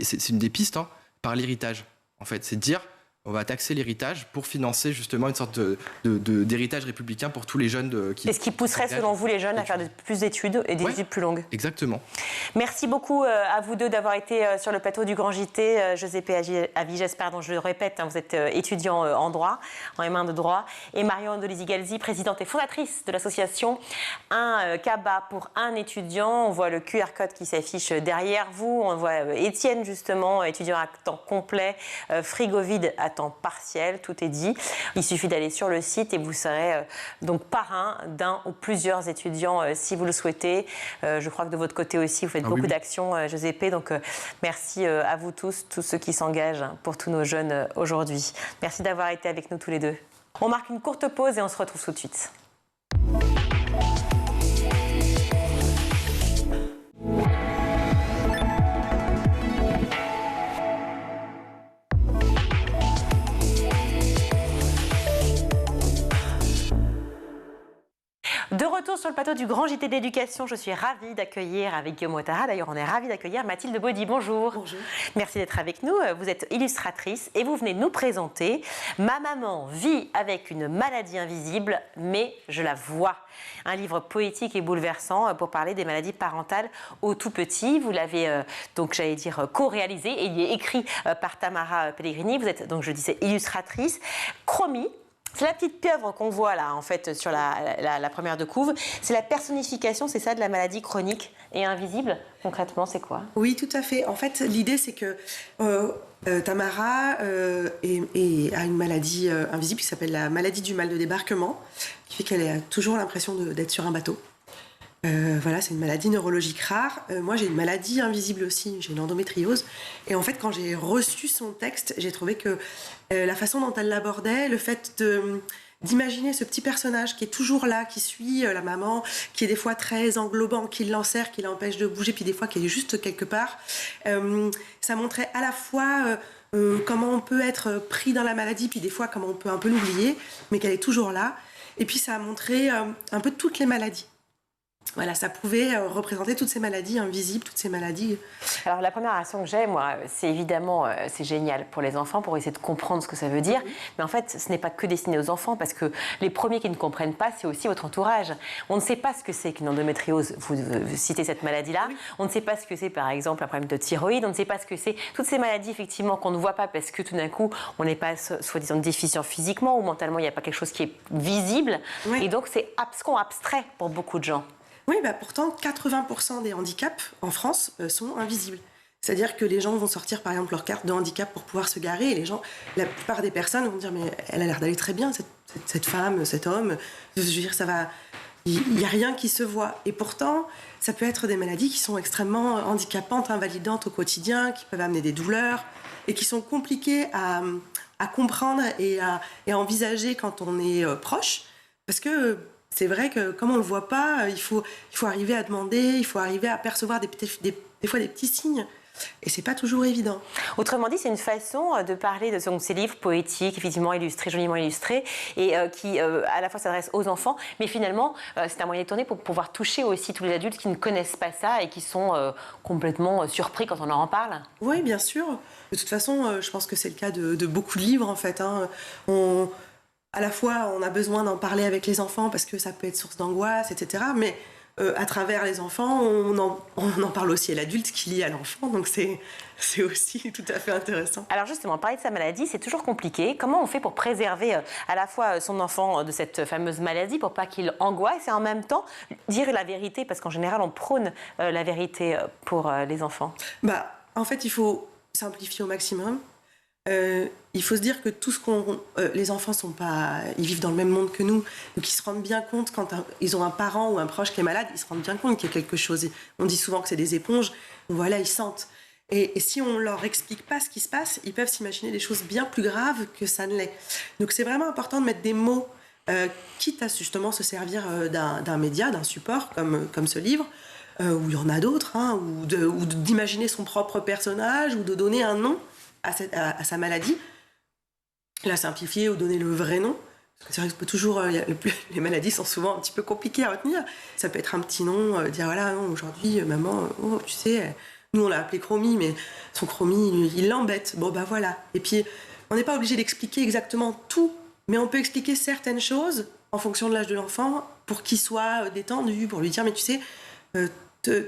c'est une des pistes, par l'héritage. En fait, c'est de dire, on va taxer l'héritage pour financer justement une sorte d'héritage républicain pour tous les jeunes qui... Et ce qui pousserait, selon vous, les jeunes à faire plus d'études et des études plus longues. Exactement. Merci beaucoup à vous deux d'avoir été sur le plateau du Grand JT. Joséph Avigès, je le répète, vous êtes étudiant en droit, en M1 de droit, et Marion Dolezi-Galzi, présidente et fondatrice de l'association Un CABA pour un étudiant. On voit le QR code qui s'affiche derrière vous. On voit Étienne, justement, étudiant à temps complet, frigo vide à temps partiel, tout est dit. Il suffit d'aller sur le site et vous serez donc parrain d'un ou plusieurs étudiants si vous le souhaitez. Je crois que de votre côté aussi, vous faites beaucoup d'actions, Joséph. Donc merci à vous tous ceux qui s'engagent pour tous nos jeunes aujourd'hui. Merci d'avoir été avec nous tous les deux. On marque une courte pause et on se retrouve tout de suite. De retour sur le plateau du Grand JT d'éducation, je suis ravie d'accueillir avec Guillaume Ouattara. D'ailleurs, on est ravis d'accueillir Mathilde Baudy. Bonjour. Bonjour. Merci d'être avec nous. Vous êtes illustratrice et vous venez nous présenter « Ma maman vit avec une maladie invisible, mais je la vois ». Un livre poétique et bouleversant pour parler des maladies parentales aux tout-petits. Vous l'avez co-réalisé et il est écrit par Tamara Pellegrini. Vous êtes donc, je disais, illustratrice. Chromie. C'est la petite pieuvre qu'on voit là, en fait, sur la première de couve. C'est la personnification, c'est ça, de la maladie chronique et invisible. Concrètement, c'est quoi ? Oui, tout à fait. En fait, l'idée, c'est que Tamara a une maladie invisible qui s'appelle la maladie du mal de débarquement, qui fait qu'elle a toujours l'impression d'être sur un bateau. Voilà, c'est une maladie neurologique rare. Moi, j'ai une maladie invisible aussi, j'ai une endométriose. Et en fait, quand j'ai reçu son texte, j'ai trouvé que la façon dont elle l'abordait, le fait d'imaginer ce petit personnage qui est toujours là, qui suit la maman, qui est des fois très englobant, qui l'enserre, qui l'empêche de bouger, puis des fois qui est juste quelque part. Ça montrait à la fois comment on peut être pris dans la maladie, puis des fois comment on peut un peu l'oublier, mais qu'elle est toujours là. Et puis ça a montré un peu toutes les maladies. Voilà, ça pouvait représenter toutes ces maladies invisibles, toutes ces maladies. Alors la première réaction que j'ai, moi, c'est évidemment, c'est génial pour les enfants, pour essayer de comprendre ce que ça veut dire. Mais en fait, ce n'est pas que destiné aux enfants, parce que les premiers qui ne comprennent pas, c'est aussi votre entourage. On ne sait pas ce que c'est qu'une endométriose. Vous citez cette maladie-là. Oui. On ne sait pas ce que c'est, par exemple, un problème de thyroïde. On ne sait pas ce que c'est. Toutes ces maladies, effectivement, qu'on ne voit pas parce que tout d'un coup, on n'est pas soi-disant déficient physiquement ou mentalement, il n'y a pas quelque chose qui est visible. Oui. Et donc, c'est abstrait pour beaucoup de gens. Oui, pourtant, 80% des handicaps en France sont invisibles. C'est-à-dire que les gens vont sortir, par exemple, leur carte de handicap pour pouvoir se garer. Et la plupart des personnes vont dire « mais elle a l'air d'aller très bien, cette femme, cet homme. » Je veux dire, ça va... Il n'y a rien qui se voit. Et pourtant, ça peut être des maladies qui sont extrêmement handicapantes, invalidantes au quotidien, qui peuvent amener des douleurs et qui sont compliquées à comprendre et à envisager quand on est proche. Parce que... c'est vrai que comme on ne le voit pas, il faut arriver à demander, il faut arriver à percevoir des fois des petits signes. Et c'est pas toujours évident. Autrement dit, c'est une façon de parler de ces livres poétiques, effectivement illustrés, joliment illustrés, et qui à la fois s'adressent aux enfants, mais finalement, c'est un moyen détourné pour pouvoir toucher aussi tous les adultes qui ne connaissent pas ça et qui sont complètement surpris quand on leur en parle. Oui, bien sûr. De toute façon, je pense que c'est le cas de beaucoup de livres, en fait. À la fois, on a besoin d'en parler avec les enfants parce que ça peut être source d'angoisse, etc. Mais à travers les enfants, on en parle aussi à l'adulte qui lit à l'enfant. Donc c'est aussi tout à fait intéressant. Alors justement, parler de sa maladie, c'est toujours compliqué. Comment on fait pour préserver à la fois son enfant de cette fameuse maladie pour pas qu'il angoisse et en même temps dire la vérité? Parce qu'en général, on prône la vérité pour les enfants. En fait, il faut simplifier au maximum. Il faut se dire que tout ce les enfants sont pas, ils vivent dans le même monde que nous, donc ils se rendent bien compte quand ils ont un parent ou un proche qui est malade, ils se rendent bien compte qu'il y a quelque chose. On dit souvent que c'est des éponges, donc voilà, ils sentent. Et si on leur explique pas ce qui se passe, ils peuvent s'imaginer des choses bien plus graves que ça ne l'est. Donc c'est vraiment important de mettre des mots, quitte à justement se servir d'un média, d'un support comme ce livre. Où il y en a d'autres, ou d'imaginer son propre personnage, ou de donner un nom à sa maladie, la simplifier ou donner le vrai nom. Parce que c'est vrai que toujours, les maladies sont souvent un petit peu compliquées à retenir. Ça peut être un petit nom, dire voilà, non, aujourd'hui, maman, tu sais, nous on l'a appelé Chromie, mais son Chromie, il l'embête. Bon, voilà. Et puis, on n'est pas obligé d'expliquer exactement tout, mais on peut expliquer certaines choses en fonction de l'âge de l'enfant pour qu'il soit détendu, pour lui dire, mais tu sais,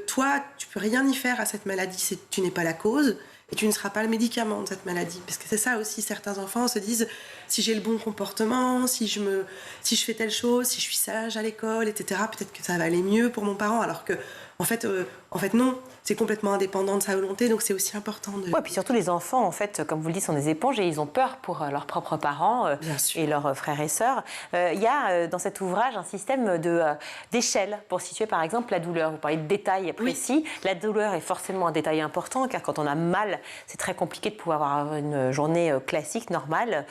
toi, tu peux rien y faire à cette maladie, tu n'es pas la cause. Et tu ne seras pas le médicament de cette maladie. Parce que c'est ça aussi, certains enfants se disent, si j'ai le bon comportement, si je fais telle chose, si je suis sage à l'école, etc., peut-être que ça va aller mieux pour mon parent. Alors que, en fait non, c'est complètement indépendant de sa volonté, donc c'est aussi important de... Oui, puis surtout les enfants, en fait, comme vous le dites, sont des éponges et ils ont peur pour leurs propres parents et leurs frères et sœurs. Il y a dans cet ouvrage un système d'échelle pour situer, par exemple, la douleur. Vous parlez de détails précis. Oui. La douleur est forcément un détail important, car quand on a mal, c'est très compliqué de pouvoir avoir une journée classique, normale,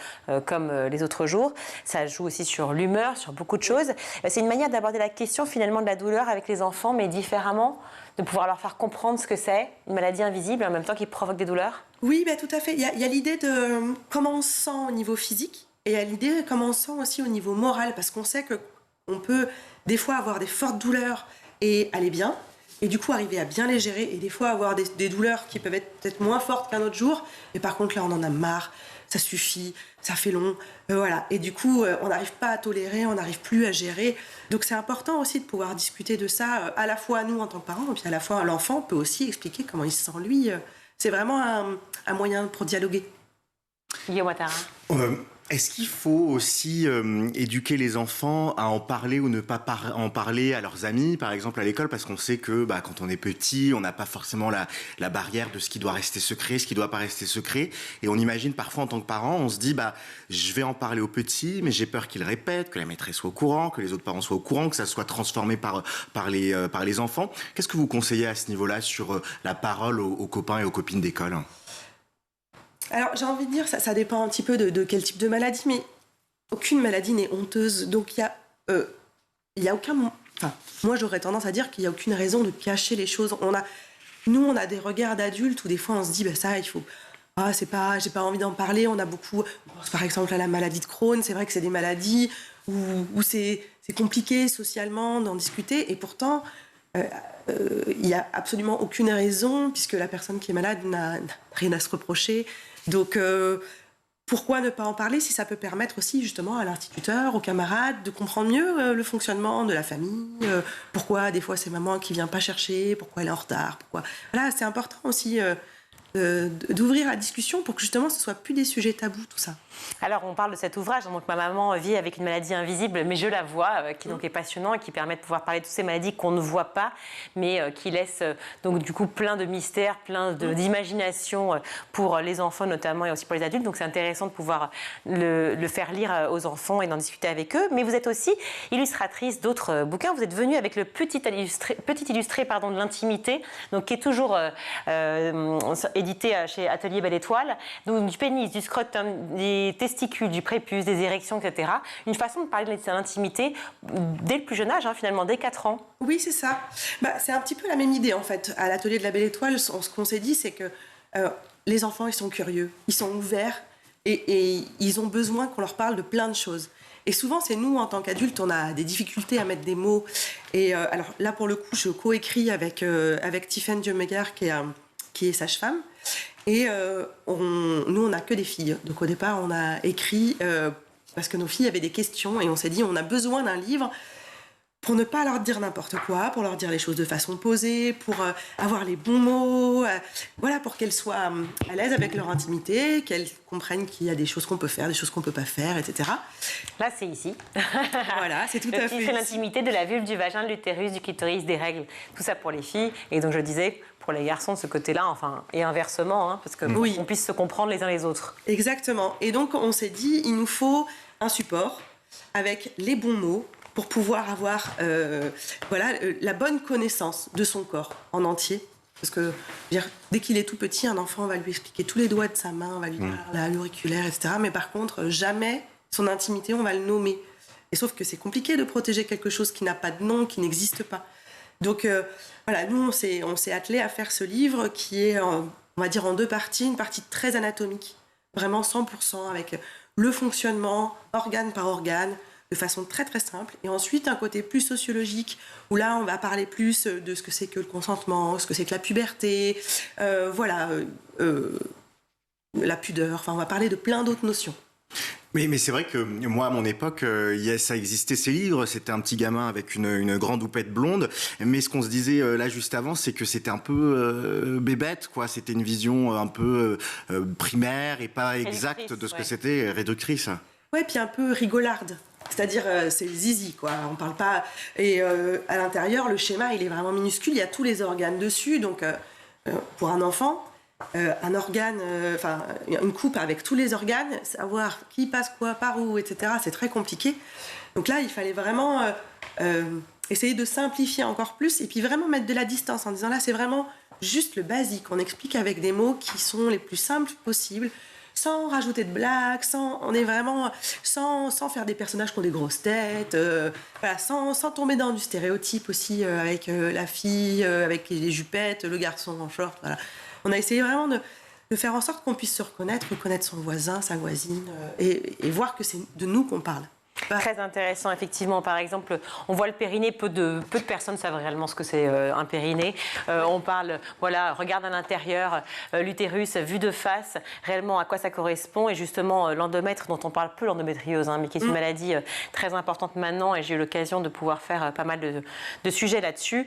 comme les autres jours. Ça joue aussi sur l'humeur, sur beaucoup de choses. C'est une manière d'aborder la question, finalement, de la douleur avec les enfants, mais différemment, de pouvoir leur faire comprendre ce que c'est, une maladie invisible, en même temps qui provoque des douleurs? Oui, tout à fait. Il y a l'idée de comment on se sent au niveau physique, et il y a l'idée de comment on se sent aussi au niveau moral, parce qu'on sait qu'on peut des fois avoir des fortes douleurs et aller bien, et du coup arriver à bien les gérer, et des fois avoir des douleurs qui peuvent être peut-être moins fortes qu'un autre jour, mais par contre là on en a marre, ça suffit, ça fait long, voilà. Et du coup, on n'arrive pas à tolérer, on n'arrive plus à gérer. Donc c'est important aussi de pouvoir discuter de ça, à la fois nous en tant que parents, et puis à la fois l'enfant peut aussi expliquer comment il se sent lui. C'est vraiment un moyen pour dialoguer. Guillaume Attara. Est-ce qu'il faut aussi éduquer les enfants à en parler ou ne pas en parler à leurs amis, par exemple à l'école, parce qu'on sait que quand on est petit, on n'a pas forcément la barrière de ce qui doit rester secret, ce qui ne doit pas rester secret, et on imagine parfois en tant que parent, on se dit je vais en parler aux petits, mais j'ai peur qu'ils répètent, que la maîtresse soit au courant, que les autres parents soient au courant, que ça soit transformé par les enfants. Qu'est-ce que vous conseillez à ce niveau-là sur la parole aux copains et aux copines d'école ? Alors, j'ai envie de dire, ça dépend un petit peu de quel type de maladie, mais aucune maladie n'est honteuse. Donc, il y a aucun... Enfin, moi, j'aurais tendance à dire qu'il n'y a aucune raison de cacher les choses. Nous, on a des regards d'adultes où des fois, on se dit, ça, il faut... j'ai pas envie d'en parler. On a beaucoup... On pense par exemple à la maladie de Crohn. C'est vrai que c'est des maladies où c'est compliqué socialement d'en discuter. Et pourtant, il n'y a absolument aucune raison, puisque la personne qui est malade n'a rien à se reprocher. Donc, pourquoi ne pas en parler si ça peut permettre aussi justement à l'instituteur, aux camarades, de comprendre mieux le fonctionnement de la famille, pourquoi des fois c'est maman qui vient pas chercher, pourquoi elle est en retard, pourquoi... Voilà, c'est important aussi d'ouvrir la discussion pour que justement ce soit plus des sujets tabous, tout ça. Alors, on parle de cet ouvrage. Donc, ma maman vit avec une maladie invisible, mais je la vois, qui donc est passionnant et qui permet de pouvoir parler de toutes ces maladies qu'on ne voit pas, mais qui laisse donc du coup plein de mystères, plein d'imagination pour les enfants notamment et aussi pour les adultes. Donc, c'est intéressant de pouvoir le faire lire aux enfants et d'en discuter avec eux. Mais vous êtes aussi illustratrice d'autres bouquins. Vous êtes venue avec le petit illustré de l'intimité, donc qui est toujours édité chez Atelier Belle Étoile. Donc, du pénis, du scrotum, des testicules, du prépuce, des érections, etc. Une façon de parler de l'intimité dès le plus jeune âge, finalement, dès 4 ans. Oui, c'est ça. C'est un petit peu la même idée, en fait. À l'Atelier de la Belle Étoile, ce qu'on s'est dit, c'est que les enfants, ils sont curieux, ils sont ouverts et ils ont besoin qu'on leur parle de plein de choses. Et souvent, c'est nous, en tant qu'adultes, on a des difficultés à mettre des mots. Et alors là, pour le coup, je coécris avec Tiffaine Dieumegar, qui est sage-femme. Et nous, on n'a que des filles. Donc au départ, on a écrit parce que nos filles avaient des questions et on s'est dit, on a besoin d'un livre pour ne pas leur dire n'importe quoi, pour leur dire les choses de façon posée, pour avoir les bons mots, pour qu'elles soient à l'aise avec leur intimité, qu'elles comprennent qu'il y a des choses qu'on peut faire, des choses qu'on ne peut pas faire, etc. Là, c'est ici. Voilà, c'est tout à fait. C'est l'intimité de la vulve, du vagin, de l'utérus, du clitoris, des règles. Tout ça pour les filles. Et donc, je disais, pour les garçons de ce côté-là, et inversement, parce qu'on puisse se comprendre les uns les autres. Exactement. Et donc, on s'est dit, il nous faut un support avec les bons mots, pour pouvoir avoir la bonne connaissance de son corps en entier. Parce que dès qu'il est tout petit, un enfant va lui expliquer tous les doigts de sa main, on va lui parler l'auriculaire, etc. Mais par contre, jamais son intimité, on va le nommer. Et sauf que c'est compliqué de protéger quelque chose qui n'a pas de nom, qui n'existe pas. Donc nous, on s'est attelé à faire ce livre qui est, on va dire, en 2 parties. Une partie très anatomique, vraiment 100%, avec le fonctionnement, organe par organe, de façon très très simple, et ensuite un côté plus sociologique où là on va parler plus de ce que c'est que le consentement, ce que c'est que la puberté, la pudeur, on va parler de plein d'autres notions. Mais c'est vrai que moi, à mon époque, ça existait ces livres, c'était un petit gamin avec une grande houppette blonde, mais ce qu'on se disait là juste avant, c'est que c'était un peu bébête, quoi. C'était une vision un peu primaire et pas exacte de ce que c'était, réductrice. Ouais, puis un peu rigolarde. C'est-à-dire, c'est zizi, quoi. On parle pas... Et à l'intérieur, le schéma, il est vraiment minuscule. Il y a tous les organes dessus. Donc, pour un enfant, un organe... une coupe avec tous les organes, savoir qui passe quoi, par où, etc., c'est très compliqué. Donc là, il fallait vraiment essayer de simplifier encore plus et puis vraiment mettre de la distance en disant, là, c'est vraiment juste le basique. On explique avec des mots qui sont les plus simples possibles, sans rajouter de blagues, sans faire des personnages qui ont des grosses têtes, sans tomber dans du stéréotype aussi avec la fille, avec les jupettes, le garçon en short. Voilà. On a essayé vraiment de faire en sorte qu'on puisse se reconnaître son voisin, sa voisine, et voir que c'est de nous qu'on parle. Très intéressant, effectivement. Par exemple, on voit le périnée, peu de personnes savent réellement ce que c'est un périnée. On parle, regarde à l'intérieur, l'utérus vu de face, réellement à quoi ça correspond. Et justement, l'endomètre, dont on parle peu, l'endométriose, mais qui est une maladie très importante maintenant. Et j'ai eu l'occasion de pouvoir faire pas mal de sujets là-dessus.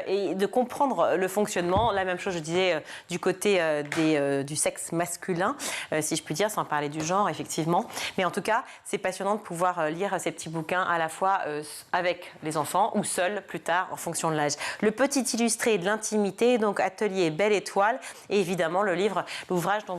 Et de comprendre le fonctionnement. La même chose, je disais, du côté du sexe masculin, si je puis dire, sans parler du genre, effectivement. Mais en tout cas, c'est passionnant de pouvoir lire ces petits bouquins à la fois avec les enfants ou seuls plus tard en fonction de l'âge. Le petit illustré de l'intimité, donc Atelier Belle Étoile, et évidemment le livre, l'ouvrage dont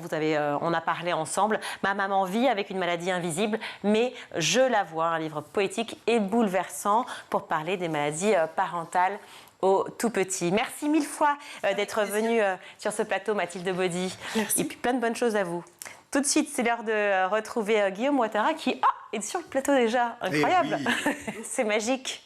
on a parlé ensemble, Ma maman vit avec une maladie invisible, mais je la vois, un livre poétique et bouleversant pour parler des maladies parentales aux tout petits. Merci 1000 fois d'être venue sur ce plateau, Mathilde Baudy. Merci. Et puis plein de bonnes choses à vous. Tout de suite, c'est l'heure de retrouver Guillaume Ouattara qui... et sur le plateau déjà. Incroyable. Oui. C'est magique.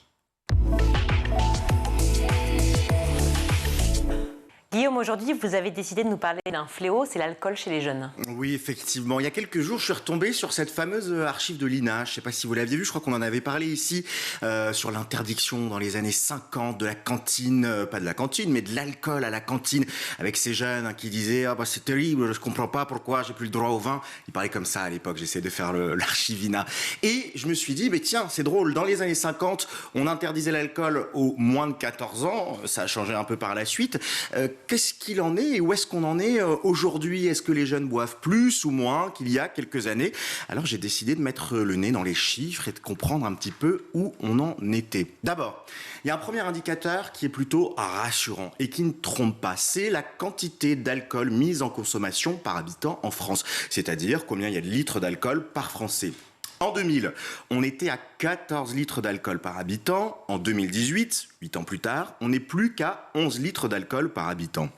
Guillaume, aujourd'hui, vous avez décidé de nous parler d'un fléau, c'est l'alcool chez les jeunes. Oui, effectivement. Il y a quelques jours, je suis retombé sur cette fameuse archive de l'INA. Je ne sais pas si vous l'aviez vu, je crois qu'on en avait parlé ici, sur l'interdiction dans les années 50 de la cantine, pas de la cantine, mais de l'alcool à la cantine, avec ces jeunes qui disaient « Ah bah c'est terrible, je comprends pas pourquoi j'ai plus le droit au vin ». Ils parlaient comme ça à l'époque, j'essayais de faire l'archive INA. Et je me suis dit, mais tiens, c'est drôle, dans les années 50, on interdisait l'alcool aux moins de 14 ans, ça a changé un peu par la suite. Qu'est-ce qu'il en est et où est-ce qu'on en est aujourd'hui? Est-ce que les jeunes boivent plus ou moins qu'il y a quelques années? Alors j'ai décidé de mettre le nez dans les chiffres et de comprendre un petit peu où on en était. D'abord, il y a un premier indicateur qui est plutôt rassurant et qui ne trompe pas. C'est la quantité d'alcool mise en consommation par habitant en France. C'est-à-dire combien il y a de litres d'alcool par Français. En 2000, on était à 14 litres d'alcool par habitant. En 2018, 8 ans plus tard, on n'est plus qu'à 11 litres d'alcool par habitant.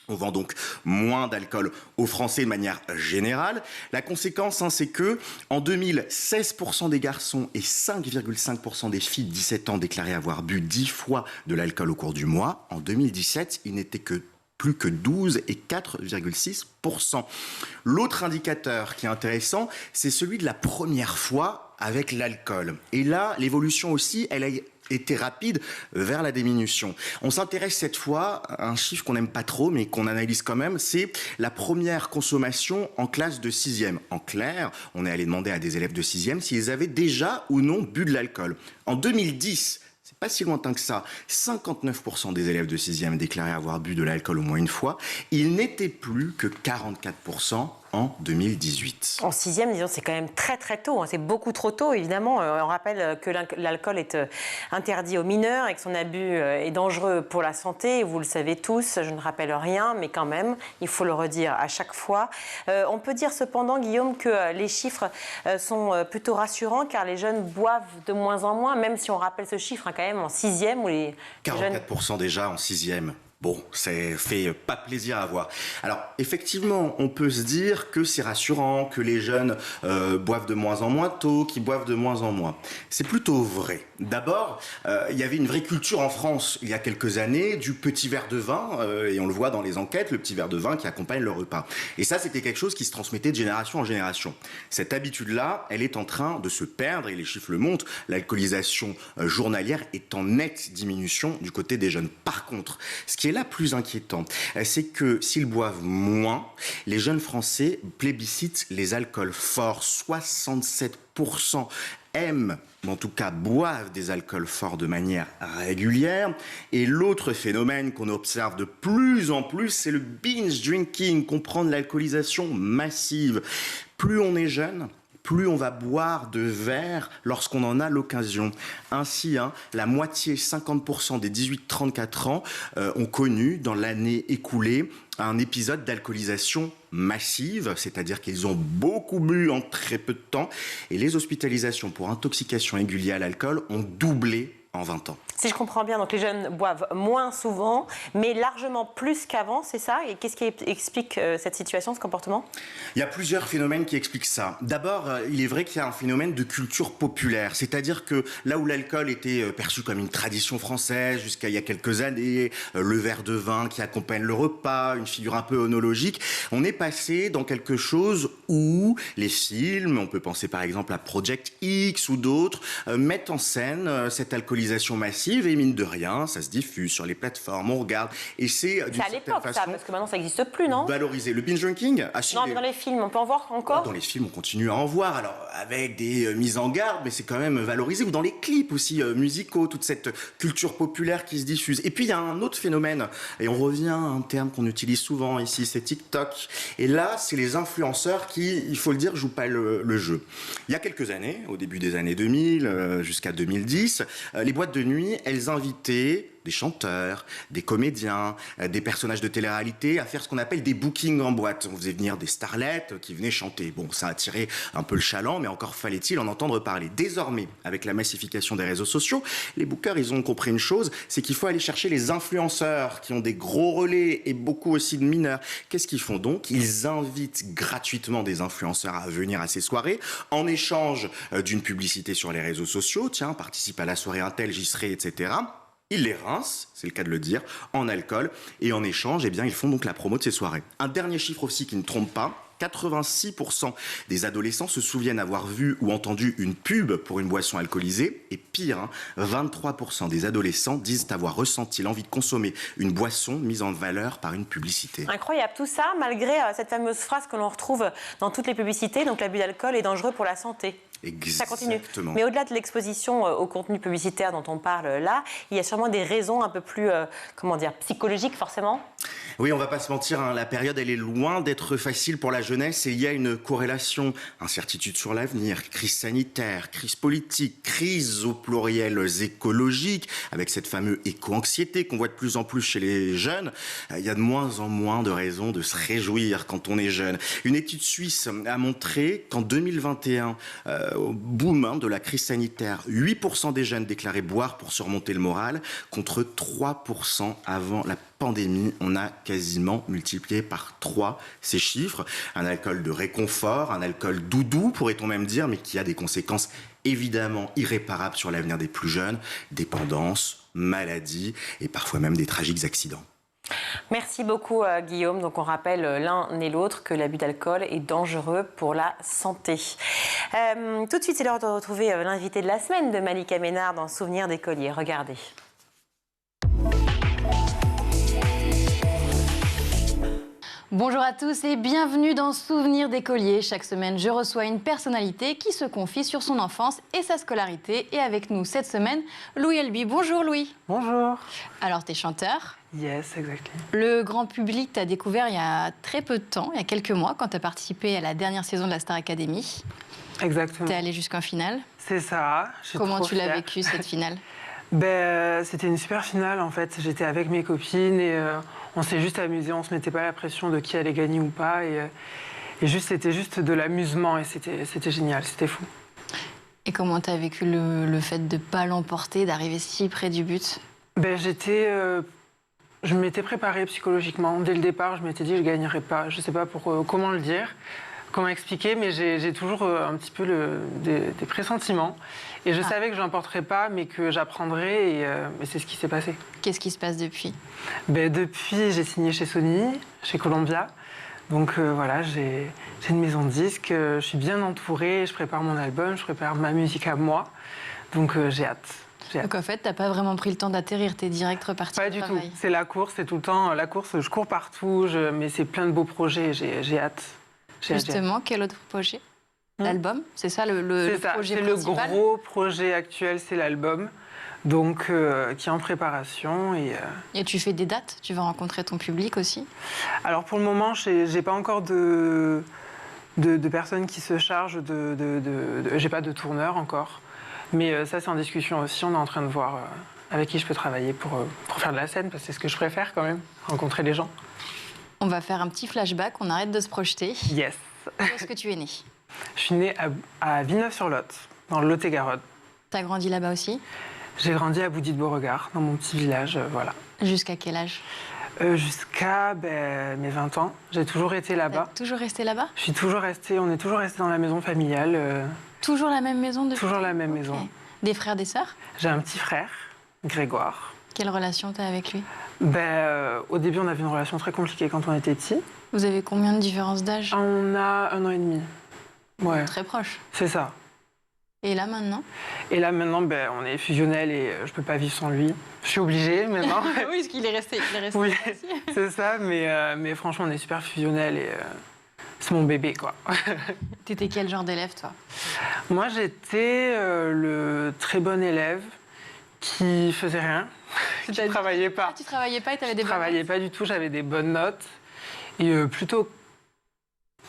On vend donc moins d'alcool aux Français de manière générale. La conséquence, c'est que en 2000, 16% des garçons et 5,5% des filles de 17 ans déclaraient avoir bu 10 fois de l'alcool au cours du mois. En 2017, il n'était que plus que 12 et 4,6%. L'autre indicateur qui est intéressant, c'est celui de la première fois avec l'alcool. Et là, l'évolution aussi, elle a été rapide vers la diminution. On s'intéresse cette fois à un chiffre qu'on n'aime pas trop, mais qu'on analyse quand même, c'est la première consommation en classe de 6e. En clair, on est allé demander à des élèves de 6e s'ils avaient déjà ou non bu de l'alcool. En 2010, c'est pas si lointain que ça, 59% des élèves de 6e déclaraient avoir bu de l'alcool au moins une fois. Il n'était plus que 44% en 2018. En 6e, disons, c'est quand même très très tôt. C'est beaucoup trop tôt, évidemment. On rappelle que l'alcool est interdit aux mineurs et que son abus est dangereux pour la santé. Vous le savez tous, je ne rappelle rien, mais quand même, il faut le redire à chaque fois. On peut dire cependant, Guillaume, que les chiffres sont plutôt rassurants car les jeunes boivent de moins en moins, même si on rappelle ce chiffre quand même en 6e. Où les 44% jeunes... déjà en 6e. Bon, ça fait pas plaisir à voir. Alors, effectivement, on peut se dire que c'est rassurant, que les jeunes boivent de moins en moins tôt, qu'ils boivent de moins en moins. C'est plutôt vrai. D'abord, il y avait une vraie culture en France, il y a quelques années, du petit verre de vin, et on le voit dans les enquêtes, le petit verre de vin qui accompagne le repas. Et ça, c'était quelque chose qui se transmettait de génération en génération. Cette habitude-là, elle est en train de se perdre, et les chiffres le montrent. L'alcoolisation journalière est en nette diminution du côté des jeunes. Par contre, ce qui est là plus inquiétant, c'est que s'ils boivent moins, les jeunes Français plébiscitent les alcools forts. 67% aiment, ou en tout cas boivent des alcools forts de manière régulière. Et l'autre phénomène qu'on observe de plus en plus, c'est le binge drinking, comprendre l'alcoolisation massive. Plus on est jeune, plus on va boire de verres lorsqu'on en a l'occasion. Ainsi, la moitié, 50% des 18-34 ans ont connu dans l'année écoulée un épisode d'alcoolisation massive, c'est-à-dire qu'ils ont beaucoup bu en très peu de temps, et les hospitalisations pour intoxication aiguë à l'alcool ont doublé en 20 ans. Si je comprends bien, donc les jeunes boivent moins souvent, mais largement plus qu'avant, c'est ça? Et qu'est-ce qui explique cette situation, ce comportement? Il y a plusieurs phénomènes qui expliquent ça. D'abord, il est vrai qu'il y a un phénomène de culture populaire, c'est-à-dire que là où l'alcool était perçu comme une tradition française jusqu'à il y a quelques années, le verre de vin qui accompagne le repas, une figure un peu onologique, on est passé dans quelque chose où les films, on peut penser par exemple à Project X ou d'autres, mettent en scène cette alcoolisation massive et mine de rien, ça se diffuse sur les plateformes, on regarde et c'est d'une à l'époque ça, parce que maintenant ça n'existe plus, non? Valoriser le binge drinking. Non, mais dans les films, on peut en voir encore? Dans les films, on continue à en voir, alors avec des mises en garde, mais c'est quand même valorisé, ou dans les clips aussi musicaux, toute cette culture populaire qui se diffuse. Et puis il y a un autre phénomène, et on revient à un terme qu'on utilise souvent ici, c'est TikTok. Et là, c'est les influenceurs qui, il faut le dire, jouent pas le jeu. Il y a quelques années, au début des années 2000 jusqu'à 2010, les boîtes de nuit, elles invitaient des chanteurs, des comédiens, des personnages de télé-réalité à faire ce qu'on appelle des bookings en boîte. On faisait venir des starlettes qui venaient chanter. Bon, ça a attiré un peu le chaland, mais encore fallait-il en entendre parler. Désormais, avec la massification des réseaux sociaux, les bookers, ils ont compris une chose, c'est qu'il faut aller chercher les influenceurs qui ont des gros relais et beaucoup aussi de mineurs. Qu'est-ce qu'ils font donc? Ils invitent gratuitement des influenceurs à venir à ces soirées en échange d'une publicité sur les réseaux sociaux. Tiens, participe à la soirée Intel, j'y serai, etc. Ils les rincent, c'est le cas de le dire, en alcool. Et en échange, eh bien, ils font donc la promo de ces soirées. Un dernier chiffre aussi qui ne trompe pas. 86% des adolescents se souviennent avoir vu ou entendu une pub pour une boisson alcoolisée. Et pire, 23% des adolescents disent avoir ressenti l'envie de consommer une boisson mise en valeur par une publicité. Incroyable, tout ça malgré cette fameuse phrase que l'on retrouve dans toutes les publicités, donc l'abus d'alcool est dangereux pour la santé. Exactement. Ça continue. Mais au-delà de l'exposition au contenu publicitaire dont on parle là, il y a sûrement des raisons un peu plus, psychologiques forcément. Oui, on va pas se mentir, la période elle est loin d'être facile pour la jeunesse et il y a une corrélation. Incertitude sur l'avenir, crise sanitaire, crise politique, crise au pluriel écologique, avec cette fameuse éco-anxiété qu'on voit de plus en plus chez les jeunes. Il y a de moins en moins de raisons de se réjouir quand on est jeune. Une étude suisse a montré qu'en 2021, au boom de la crise sanitaire, 8% des jeunes déclaraient boire pour surmonter le moral, contre 3% avant la pandémie. On a quasiment multiplié par 3 ces chiffres. Un alcool de réconfort, un alcool doudou, pourrait-on même dire, mais qui a des conséquences évidemment irréparables sur l'avenir des plus jeunes, dépendance, maladie et parfois même des tragiques accidents. Merci beaucoup Guillaume. Donc on rappelle l'un et l'autre que l'abus d'alcool est dangereux pour la santé. Tout de suite, c'est l'heure de retrouver l'invité de la semaine de Malika Ménard dans Souvenirs d'écolier. Regardez. Bonjour à tous et bienvenue dans Souvenirs d'écolier. Chaque semaine, je reçois une personnalité qui se confie sur son enfance et sa scolarité. Et avec nous cette semaine, Louis Elby. Bonjour Louis. Bonjour. Alors, tu es chanteur. Yes, exactement. Le grand public t'a découvert il y a très peu de temps, il y a quelques mois, quand tu as participé à la dernière saison de la Star Academy. Exactement. Tu es allé jusqu'en finale. C'est ça. Comment tu l'as vécu cette finale? C'était une super finale en fait. J'étais avec mes copines et on s'est juste amusé. On se mettait pas la pression de qui allait gagner ou pas. C'était juste de l'amusement et c'était génial, c'était fou. Et comment tu as vécu le fait de ne pas l'emporter, d'arriver si près du but? Je m'étais préparée psychologiquement. Dès le départ, je m'étais dit que je ne gagnerais pas. Je ne sais pas comment le dire, comment expliquer, mais j'ai toujours un petit peu des pressentiments. Et je savais que je n'emporterais pas, mais que j'apprendrais, et c'est ce qui s'est passé. Qu'est-ce qui se passe depuis? Depuis, j'ai signé chez Sony, chez Columbia. Donc voilà, j'ai une maison de disques, je suis bien entourée, je prépare mon album, je prépare ma musique à moi. Donc j'ai hâte. Donc en fait, tu n'as pas vraiment pris le temps d'atterrir, tu es direct reparti au travail. Pas du tout, c'est la course, c'est tout le temps la course, je cours partout, mais c'est plein de beaux projets, j'ai hâte. Justement, quel autre projet? L'album? C'est ça le projet principal? C'est le gros projet actuel, c'est l'album, donc qui est en préparation. Et tu fais des dates? Tu vas rencontrer ton public aussi? Alors pour le moment, j'ai pas encore de personnes qui se chargent j'ai pas de tourneur encore. Mais ça, c'est en discussion aussi. On est en train de voir avec qui je peux travailler pour faire de la scène, parce que c'est ce que je préfère quand même, rencontrer les gens. On va faire un petit flashback, on arrête de se projeter. Yes. Où est-ce que tu es née? Je suis née à Villeneuve-sur-Lot, dans le Lot-et-Garonne. T'as grandi là-bas aussi? J'ai grandi à Boudy-de-Beauregard, dans mon petit village, voilà. Jusqu'à quel âge? Jusqu'à mes 20 ans. J'ai toujours été là-bas. T'as toujours resté là-bas? On est toujours resté dans la maison familiale. Toujours la même maison depuis? Toujours la même maison. Des frères, des sœurs? J'ai un petit frère, Grégoire. Quelle relation t'as avec lui? Au début, on avait une relation très compliquée quand on était petits. Vous avez combien de différence d'âge? On a 1 an et demi. Ouais. Très proche. C'est ça. Et là maintenant? Et là maintenant, on est fusionnels et je peux pas vivre sans lui. Je suis obligée maintenant. Oui, parce qu'il est resté. Oui, c'est ça. Mais franchement, on est super fusionnels et c'est mon bébé, quoi. T'étais quel genre d'élève, toi? Moi, j'étais le très bon élève qui faisait rien, qui travaillait pas. Ah, tu travaillais pas et t'avais des bonnes notes? Je travaillais pas du tout, j'avais des bonnes notes. Et plutôt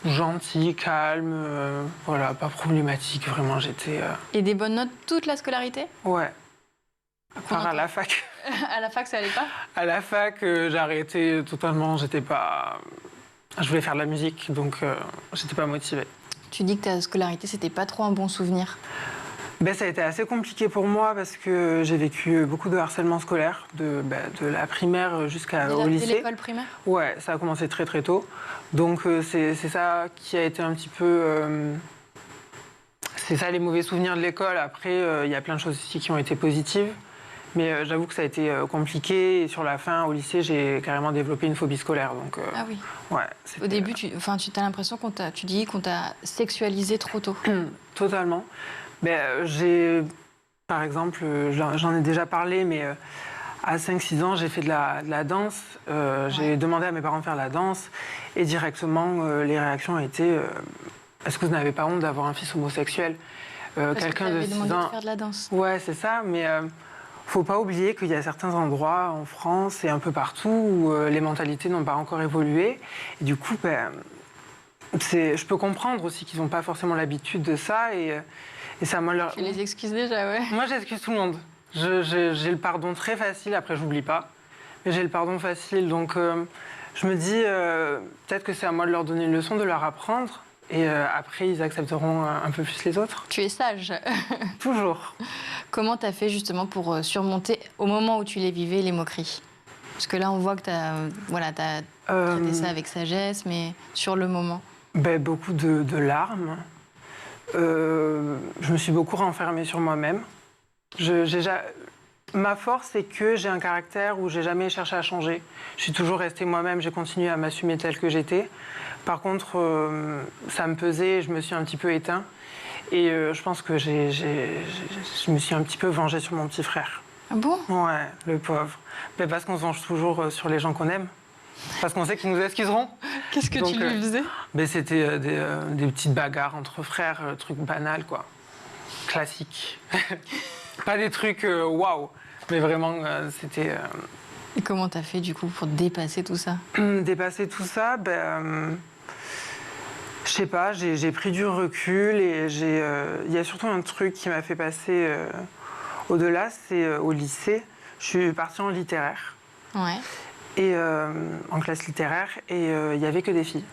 gentil, calme, voilà, pas problématique, vraiment, j'étais... Et des bonnes notes toute la scolarité? Ouais. À part à la fac. À la fac, ça allait pas? À la fac, j'ai arrêté totalement. Je voulais faire de la musique, donc j'étais pas motivée. Tu dis que ta scolarité, c'était pas trop un bon souvenir. Ça a été assez compliqué pour moi parce que j'ai vécu beaucoup de harcèlement scolaire, de la primaire au Dès lycée. l'école primaire? Ouais, ça a commencé très très tôt. Donc c'est ça qui a été un petit peu... c'est ça les mauvais souvenirs de l'école. Après, il y a plein de choses aussi qui ont été positives. Mais j'avoue que ça a été compliqué. Et sur la fin, au lycée, j'ai carrément développé une phobie scolaire. Donc, Ah oui. Ouais, Au début, tu as l'impression qu'on t'a sexualisé trop tôt. Totalement. Par exemple, j'en ai déjà parlé, mais à 5-6 ans, j'ai fait de la danse. J'ai demandé à mes parents de faire la danse. Et directement, les réactions ont été est-ce que vous n'avez pas honte d'avoir un fils homosexuel? Quelqu'un de 6 ans. De faire de la danse. Ouais, c'est ça. Mais faut pas oublier qu'il y a certains endroits en France et un peu partout où les mentalités n'ont pas encore évolué. Et du coup, je peux comprendre aussi qu'ils n'ont pas forcément l'habitude de ça. Et ça, moi, Tu les excuses déjà, ouais. Moi, j'excuse tout le monde. J'ai le pardon très facile. Après, j'oublie pas. Mais j'ai le pardon facile. Donc, je me dis, peut-être que c'est à moi de leur donner une leçon, de leur apprendre. Et après, ils accepteront un peu plus les autres. Tu es sage. Toujours. Comment t'as fait justement pour surmonter, au moment où tu les vivais, les moqueries? Parce que là, on voit que t'as traité ça avec sagesse, mais sur le moment. Beaucoup de larmes. Je me suis beaucoup renfermée sur moi-même. Ma force, c'est que j'ai un caractère où j'ai jamais cherché à changer. Je suis toujours restée moi-même, j'ai continué à m'assumer telle que j'étais. Par contre, ça me pesait, je me suis un petit peu éteint. Et je pense que je me suis un petit peu vengée sur mon petit frère. Ah bon? Ouais, le pauvre. Parce qu'on se venge toujours sur les gens qu'on aime. Parce qu'on sait qu'ils nous excuseront. Qu'est-ce que tu lui faisais? C'était des petites bagarres entre frères, trucs banals, quoi. Classiques. Pas des trucs waouh, mais vraiment, c'était... Et comment t'as fait, du coup, pour dépasser tout ça? Dépasser tout ça, je sais pas, j'ai pris du recul et il y a surtout un truc qui m'a fait passer au-delà, c'est au lycée. Je suis partie en littéraire. Ouais. Et en classe littéraire, et il n'y avait que des filles.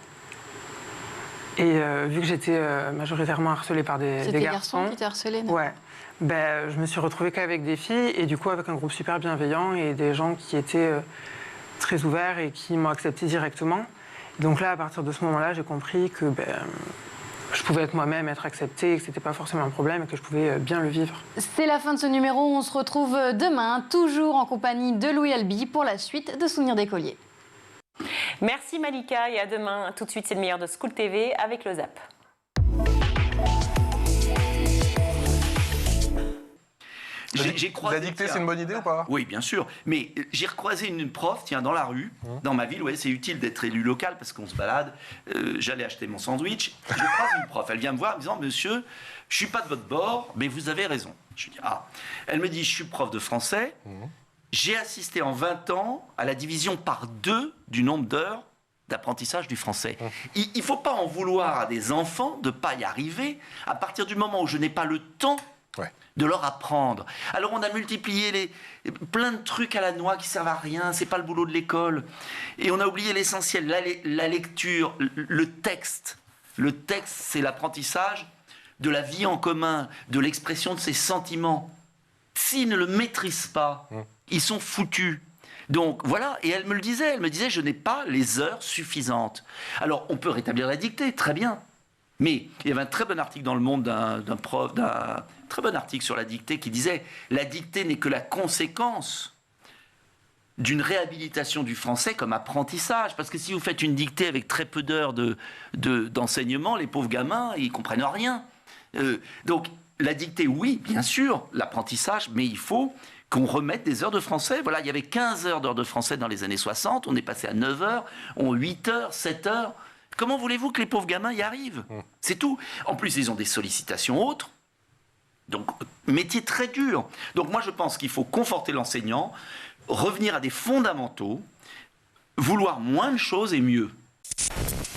Et vu que j'étais majoritairement harcelée par des garçons... C'était des garçons qui t'harcelaient, non? Ouais. Je me suis retrouvée qu'avec des filles, et du coup avec un groupe super bienveillant et des gens qui étaient très ouverts et qui m'ont acceptée directement. Donc là, à partir de ce moment-là, j'ai compris que je pouvais être moi-même, être acceptée, et que c'était pas forcément un problème et que je pouvais bien le vivre. C'est la fin de ce numéro. On se retrouve demain, toujours en compagnie de Louis Albi pour la suite de Souvenirs d'écoliers. Merci Malika et à demain. Tout de suite, c'est le meilleur de School TV avec le Zap. La dictée, c'est une bonne idée ou pas? Oui, bien sûr. Mais j'ai recroisé une prof, tiens, dans la rue, dans ma ville. Ouais, c'est utile d'être élu local parce qu'on se balade. J'allais acheter mon sandwich. Je croise une prof. Elle vient me voir en me disant, monsieur, je suis pas de votre bord, mais vous avez raison. Je dis, ah. Elle me dit, je suis prof de français. J'ai assisté en 20 ans à la division par 2 du nombre d'heures d'apprentissage du français. Il ne faut pas en vouloir à des enfants de ne pas y arriver à partir du moment où je n'ai pas le temps de leur apprendre. Alors on a multiplié plein de trucs à la noix qui servent à rien, c'est pas le boulot de l'école. Et on a oublié l'essentiel, la lecture, le texte. Le texte, c'est l'apprentissage de la vie en commun, de l'expression de ses sentiments. S'ils ne le maîtrisent pas, ils sont foutus. Donc voilà, et elle me disait, je n'ai pas les heures suffisantes. Alors on peut rétablir la dictée, très bien. Mais il y avait un très bon article dans Le Monde d'un prof, d'un très bon article sur la dictée qui disait « La dictée n'est que la conséquence d'une réhabilitation du français comme apprentissage. » Parce que si vous faites une dictée avec très peu d'heures d'enseignement, les pauvres gamins, ils ne comprennent rien. Donc la dictée, oui, bien sûr, l'apprentissage, mais il faut qu'on remette des heures de français. Voilà, il y avait 15 heures d'heures de français dans les années 60, on est passé à 9 heures, 8 heures, 7 heures. Comment voulez-vous que les pauvres gamins y arrivent? C'est tout. En plus, ils ont des sollicitations autres. Donc, métier très dur. Donc, moi, je pense qu'il faut conforter l'enseignant, revenir à des fondamentaux, vouloir moins de choses et mieux.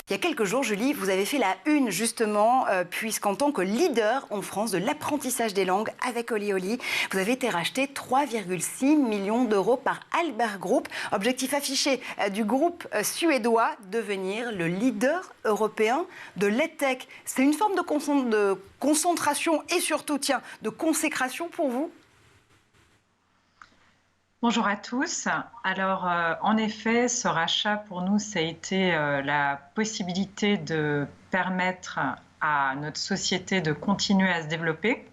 Il y a quelques jours, Julie, vous avez fait la une justement, puisqu'en tant que leader en France de l'apprentissage des langues avec Oli Oli, vous avez été racheté 3,6 millions d'euros par Albert Group. Objectif affiché du groupe suédois, devenir le leader européen de l'EdTech. C'est une forme de concentration et surtout, tiens, de consécration pour vous? Bonjour à tous. Alors, en effet, ce rachat pour nous, ça a été la possibilité de permettre à notre société de continuer à se développer,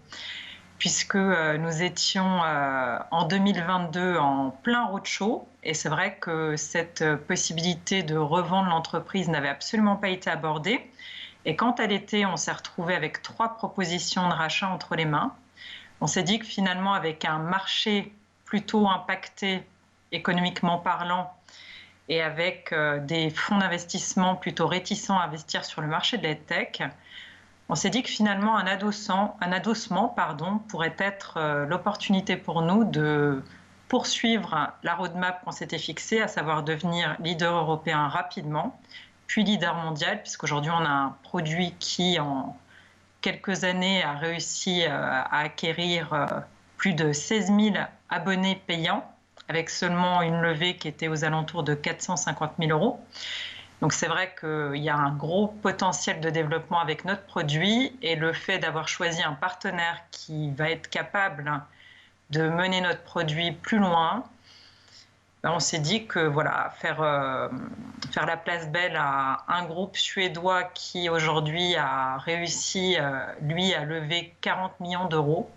puisque nous étions en 2022 en plein roadshow, et c'est vrai que cette possibilité de revendre l'entreprise n'avait absolument pas été abordée. Et quand à l'été, on s'est retrouvé avec 3 propositions de rachat entre les mains, on s'est dit que finalement, avec un marché plutôt impacté économiquement parlant et avec des fonds d'investissement plutôt réticents à investir sur le marché de l'EdTech, on s'est dit que finalement un adossement pourrait être l'opportunité pour nous de poursuivre la roadmap qu'on s'était fixée, à savoir devenir leader européen rapidement, puis leader mondial, puisqu'aujourd'hui on a un produit qui en quelques années a réussi à acquérir plus de 16 000 abonnés payants, avec seulement une levée qui était aux alentours de 450 000 euros. Donc c'est vrai qu'il y a un gros potentiel de développement avec notre produit, et le fait d'avoir choisi un partenaire qui va être capable de mener notre produit plus loin, on s'est dit que voilà, faire la place belle à un groupe suédois qui aujourd'hui a réussi, lui, à lever 40 millions d'euros,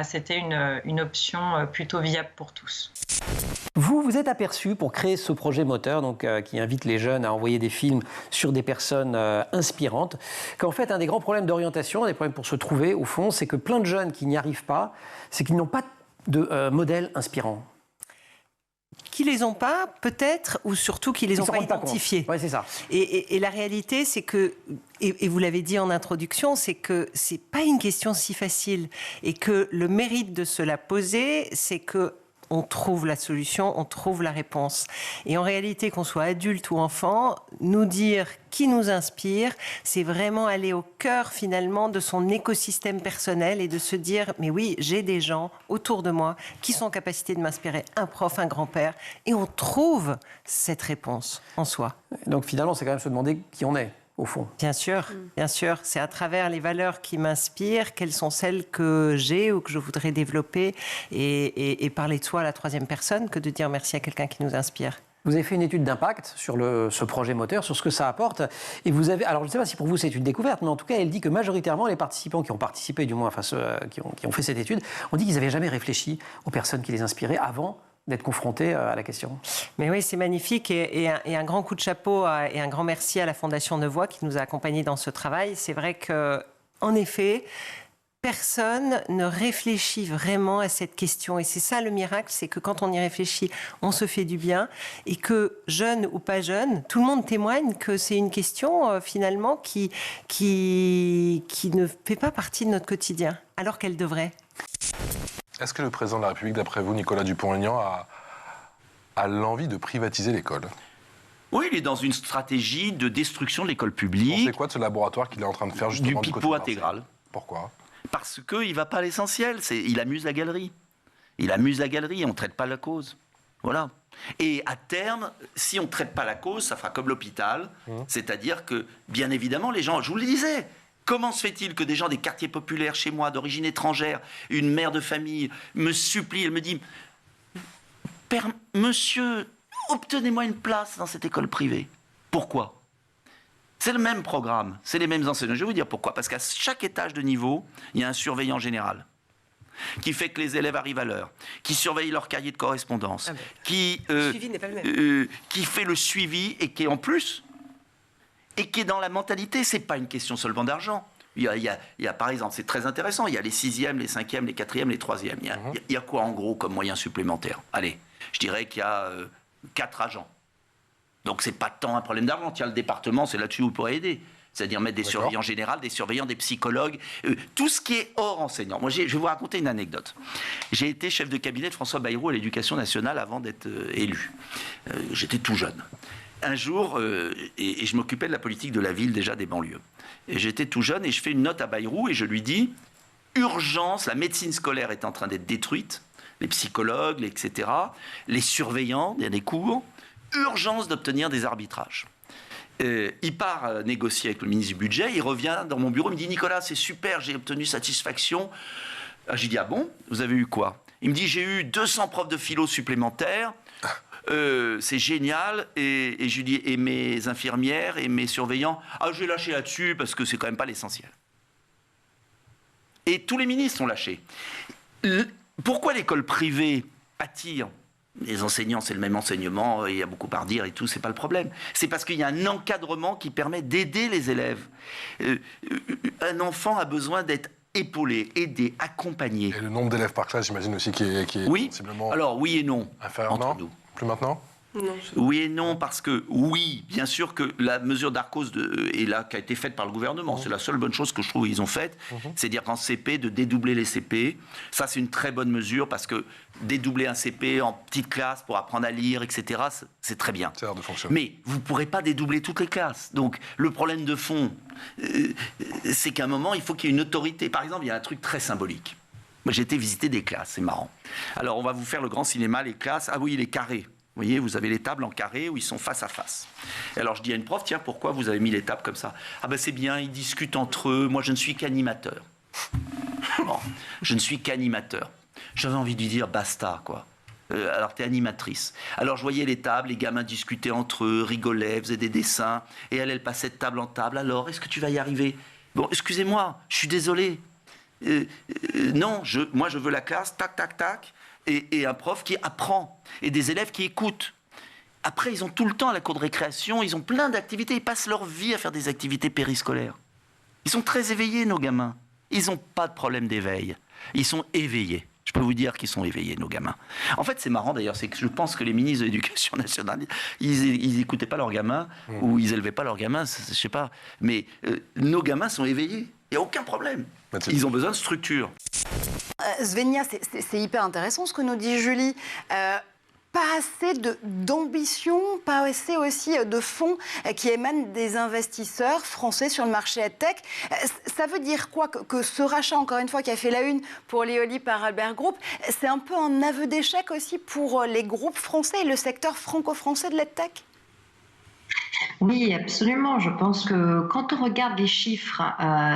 c'était une option plutôt viable pour tous. Vous vous êtes aperçu pour créer ce projet moteur, donc, qui invite les jeunes à envoyer des films sur des personnes inspirantes, qu'en fait un des grands problèmes d'orientation, un des problèmes pour se trouver au fond, c'est que plein de jeunes qui n'y arrivent pas, c'est qu'ils n'ont pas de modèle inspirant. Qui les ont pas, peut-être, ou surtout qui les ont pas identifiés. Oui, c'est ça. Et la réalité, c'est que, et vous l'avez dit en introduction, c'est que c'est pas une question si facile. Et que le mérite de se la poser, c'est que on trouve la solution, on trouve la réponse. Et en réalité, qu'on soit adulte ou enfant, nous dire qui nous inspire, c'est vraiment aller au cœur finalement de son écosystème personnel et de se dire, mais oui, j'ai des gens autour de moi qui sont en capacité de m'inspirer, un prof, un grand-père, et on trouve cette réponse en soi. Donc finalement, c'est quand même se demander qui on est. Au fond. Bien sûr. C'est à travers les valeurs qui m'inspirent, quelles sont celles que j'ai ou que je voudrais développer, et parler de soi à la troisième personne que de dire merci à quelqu'un qui nous inspire. Vous avez fait une étude d'impact sur ce projet moteur, sur ce que ça apporte. Et vous avez, alors je ne sais pas si pour vous c'est une découverte, mais en tout cas elle dit que majoritairement les participants qui ont participé, du moins enfin ceux qui ont fait cette étude, ont dit qu'ils n'avaient jamais réfléchi aux personnes qui les inspiraient avant d'être confrontés à la question. Mais oui, c'est magnifique, et un grand coup de chapeau et un grand merci à la Fondation Nevoix qui nous a accompagnés dans ce travail. C'est vrai qu'en effet, personne ne réfléchit vraiment à cette question, et c'est ça le miracle, c'est que quand on y réfléchit, on se fait du bien, et que jeune ou pas jeune, tout le monde témoigne que c'est une question finalement qui ne fait pas partie de notre quotidien, alors qu'elle devrait. Est-ce que le président de la République, d'après vous, Nicolas Dupont-Aignan, a l'envie de privatiser l'école ? Oui, il est dans une stratégie de destruction de l'école publique. C'est quoi de ce laboratoire qu'il est en train de faire justement du pipeau intégral. Pourquoi ? Parce qu'il ne va pas à l'essentiel. Il amuse la galerie. Il amuse la galerie et on ne traite pas la cause. Voilà. Et à terme, si on ne traite pas la cause, ça fera comme l'hôpital. C'est-à-dire que, bien évidemment, les gens, je vous le disais, comment se fait-il que des gens des quartiers populaires chez moi, d'origine étrangère, une mère de famille, me supplie, elle me dit « Père, monsieur, obtenez-moi une place dans cette école privée. » Pourquoi ? C'est le même programme, c'est les mêmes enseignants. Je vais vous dire pourquoi. Parce qu'à chaque étage de niveau, il y a un surveillant général qui fait que les élèves arrivent à l'heure, qui surveille leur cahier de correspondance, qui fait le suivi et qui, en plus, et qui est dans la mentalité, c'est pas une question seulement d'argent. Il y a, par exemple, c'est très intéressant, il y a les 6e, les 5e, les 4e, les 3e. Il y a quoi en gros comme moyen supplémentaire ? Allez, je dirais qu'il y a 4 agents. Donc c'est pas tant un problème d'argent. Tiens, le département, c'est là-dessus où vous pourrez aider. C'est-à-dire mettre des surveillants généraux, des surveillants, des psychologues, tout ce qui est hors enseignant. Moi, je vais vous raconter une anecdote. J'ai été chef de cabinet de François Bayrou à l'Éducation nationale avant d'être élu. J'étais tout jeune. un jour, et je m'occupais de la politique de la ville, déjà des banlieues. Et j'étais tout jeune et je fais une note à Bayrou et je lui dis « Urgence, la médecine scolaire est en train d'être détruite, les psychologues, etc., les surveillants, il y a des cours, urgence d'obtenir des arbitrages. » Il part négocier avec le ministre du Budget, il revient dans mon bureau, il me dit « Nicolas, c'est super, j'ai obtenu satisfaction. » J'ai dit « Ah bon, vous avez eu quoi ?» Il me dit « J'ai eu 200 profs de philo supplémentaires. » C'est génial, et je lui dis, et mes infirmières et mes surveillants, je vais lâcher là-dessus parce que c'est quand même pas l'essentiel. Et tous les ministres ont lâché. Pourquoi l'école privée attire les enseignants? C'est le même enseignement, il y a beaucoup à redire et tout, c'est pas le problème. C'est parce qu'il y a un encadrement qui permet d'aider les élèves. Un enfant a besoin d'être épaulé, aidé, accompagné. Et le nombre d'élèves par classe, j'imagine aussi, qui est sensiblement... Alors oui et non, inférieur, nous. Plus maintenant? Non, oui et non, parce que oui, bien sûr que la mesure d'Arcos est là, qui a été faite par le gouvernement, c'est la seule bonne chose que je trouve qu'ils ont faite, c'est-à-dire qu'en CP, de dédoubler les CP, ça c'est une très bonne mesure, parce que dédoubler un CP en petite classe pour apprendre à lire, etc., c'est très bien. Mais vous ne pourrez pas dédoubler toutes les classes. Donc le problème de fond, c'est qu'à un moment, il faut qu'il y ait une autorité. Par exemple, il y a un truc très symbolique. Moi, j'ai été visiter des classes, c'est marrant. Alors, on va vous faire le grand cinéma, les classes. Ah oui, les carrés. Vous voyez, vous avez les tables en carré où ils sont face à face. Et alors, je dis à une prof, tiens, pourquoi vous avez mis les tables comme ça? Ah ben, c'est bien, ils discutent entre eux. Moi, je ne suis qu'animateur. Bon, je ne suis qu'animateur. J'avais envie de lui dire, basta, quoi. Alors, t'es animatrice. Alors, je voyais les tables, les gamins discutaient entre eux, rigolaient, faisaient des dessins. Et elle passait de table en table. Alors, est-ce que tu vas y arriver? Bon, excusez-moi, je suis désolé. Non, moi je veux la classe, tac, tac, tac, et un prof qui apprend, et des élèves qui écoutent. Après, ils ont tout le temps à la cour de récréation, ils ont plein d'activités, ils passent leur vie à faire des activités périscolaires. Ils sont très éveillés, nos gamins. Ils n'ont pas de problème d'éveil. Ils sont éveillés. Je peux vous dire qu'ils sont éveillés, nos gamins. En fait, c'est marrant d'ailleurs, c'est que je pense que les ministres de l'Éducation nationale, ils n'écoutaient pas leurs gamins, ou ils n'élevaient pas leurs gamins, je ne sais pas. Mais nos gamins sont éveillés. Il n'y a aucun problème. Ils ont besoin de structure. Svenia, c'est hyper intéressant ce que nous dit Julie. Pas assez d'ambition, pas assez aussi de fonds qui émanent des investisseurs français sur le marché EdTech. Ça veut dire quoi que ce rachat, encore une fois, qui a fait la une pour Lioli par Albert Group, c'est un peu un aveu d'échec aussi pour les groupes français et le secteur franco-français de l'EdTech? Oui, absolument. Je pense que quand on regarde les chiffres,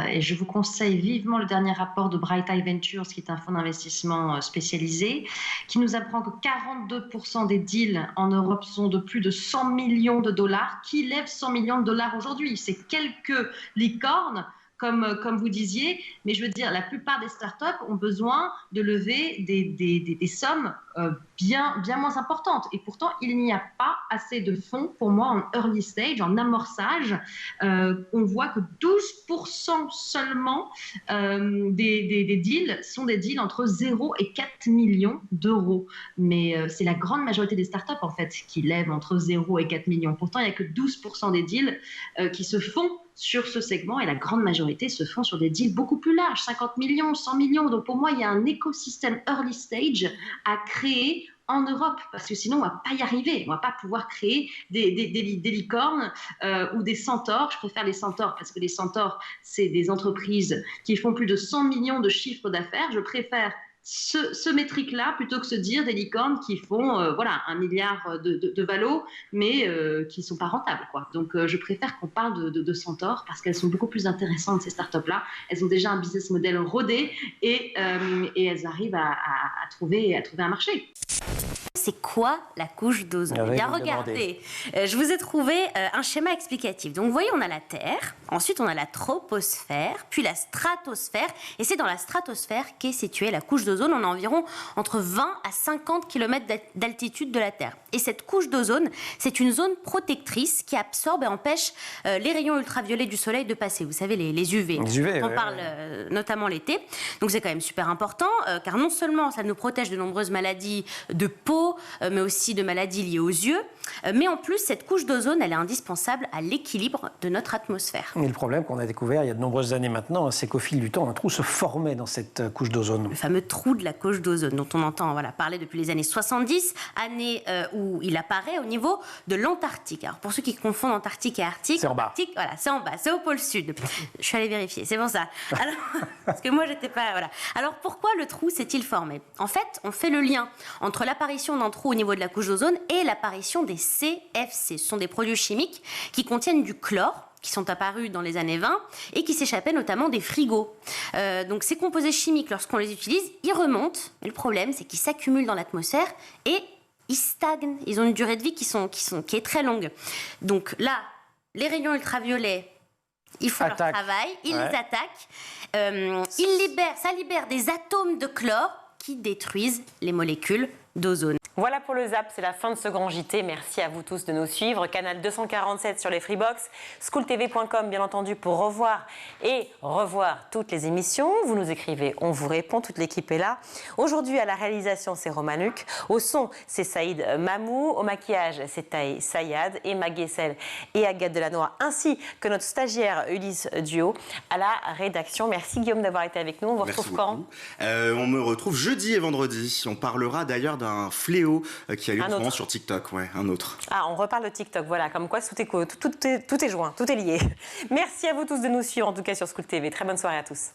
et je vous conseille vivement le dernier rapport de Bright Eye Ventures, qui est un fonds d'investissement spécialisé, qui nous apprend que 42% des deals en Europe sont de plus de 100 millions de dollars. Qui lève 100 millions de dollars aujourd'hui? C'est quelques licornes, comme vous disiez, mais je veux dire, la plupart des startups ont besoin de lever des sommes bien moins importantes. Et pourtant, il n'y a pas assez de fonds, pour moi, en early stage, en amorçage. On voit que 12% seulement des deals sont des deals entre 0 et 4 millions d'euros. Mais c'est la grande majorité des startups, en fait, qui lèvent entre 0 et 4 millions. Pourtant, il n'y a que 12% des deals qui se font sur ce segment, et la grande majorité se font sur des deals beaucoup plus larges, 50 millions, 100 millions. Donc pour moi, il y a un écosystème early stage à créer en Europe, parce que sinon on ne va pas y arriver. On ne va pas pouvoir créer des licornes ou des centaures. Je préfère les centaures, parce que les centaures, c'est des entreprises qui font plus de 100 millions de chiffres d'affaires. Je préfère ce métrique-là, plutôt que se dire des licornes qui font 1 milliard de valo, mais qui ne sont pas rentables, quoi. Donc je préfère qu'on parle de centaures, parce qu'elles sont beaucoup plus intéressantes, ces startups-là. Elles ont déjà un business model rodé, et elles arrivent à trouver un marché. C'est quoi la couche d'ozone? Bien, regardez, je vous ai trouvé un schéma explicatif. Donc, vous voyez, on a la Terre, ensuite on a la troposphère, puis la stratosphère, et c'est dans la stratosphère qu'est située la couche d'ozone. On a environ entre 20 à 50 km d'altitude de la Terre. Et cette couche d'ozone, c'est une zone protectrice qui absorbe et empêche les rayons ultraviolets du soleil de passer. Vous savez, les UV. Les UV, on parle notamment l'été. Donc, c'est quand même super important, car non seulement ça nous protège de nombreuses maladies de peau, peau, mais aussi de maladies liées aux yeux. Mais en plus, cette couche d'ozone, elle est indispensable à l'équilibre de notre atmosphère. Et le problème qu'on a découvert il y a de nombreuses années maintenant, c'est qu'au fil du temps, un trou se formait dans cette couche d'ozone. Le fameux trou de la couche d'ozone, dont on entend parler depuis les années 70, année où il apparaît au niveau de l'Antarctique. Alors pour ceux qui confondent Antarctique et Arctique, c'est en bas. Antarctique, voilà, c'est en bas, c'est au pôle sud. Je suis allée vérifier, c'est pour ça. Alors, parce que moi, j'étais pas... Voilà. Alors pourquoi le trou s'est-il formé? En fait, on fait le lien entre l'apparition d'un trou au niveau de la couche d'ozone et l'apparition des CFC. Ce sont des produits chimiques qui contiennent du chlore, qui sont apparus dans les années 20 et qui s'échappaient notamment des frigos. Donc ces composés chimiques, lorsqu'on les utilise, ils remontent. Mais le problème, c'est qu'ils s'accumulent dans l'atmosphère et ils stagnent. Ils ont une durée de vie qui est très longue. Donc là, les rayons ultraviolets, ils font leur travail, ils les attaquent. Ça libère des atomes de chlore qui détruisent les molécules d'ozone. Voilà pour le Zap, c'est la fin de ce grand JT. Merci à vous tous de nous suivre. Canal 247 sur les Freebox, schooltv.com bien entendu pour revoir toutes les émissions. Vous nous écrivez, on vous répond, toute l'équipe est là. Aujourd'hui à la réalisation c'est Romain Luc, au son c'est Saïd Mamou, au maquillage c'est Taï Sayad, Emma Guessel et Agathe Delannoy, ainsi que notre stagiaire Ulysse Duo à la rédaction. Merci Guillaume d'avoir été avec nous. On vous retrouve quand? On me retrouve jeudi et vendredi. On parlera d'ailleurs d'un fléau qui a lieu en ce moment sur TikTok, un autre. Ah, on reparle de TikTok, voilà, comme quoi tout est joint, tout est lié. Merci à vous tous de nous suivre, en tout cas sur School TV. Très bonne soirée à tous.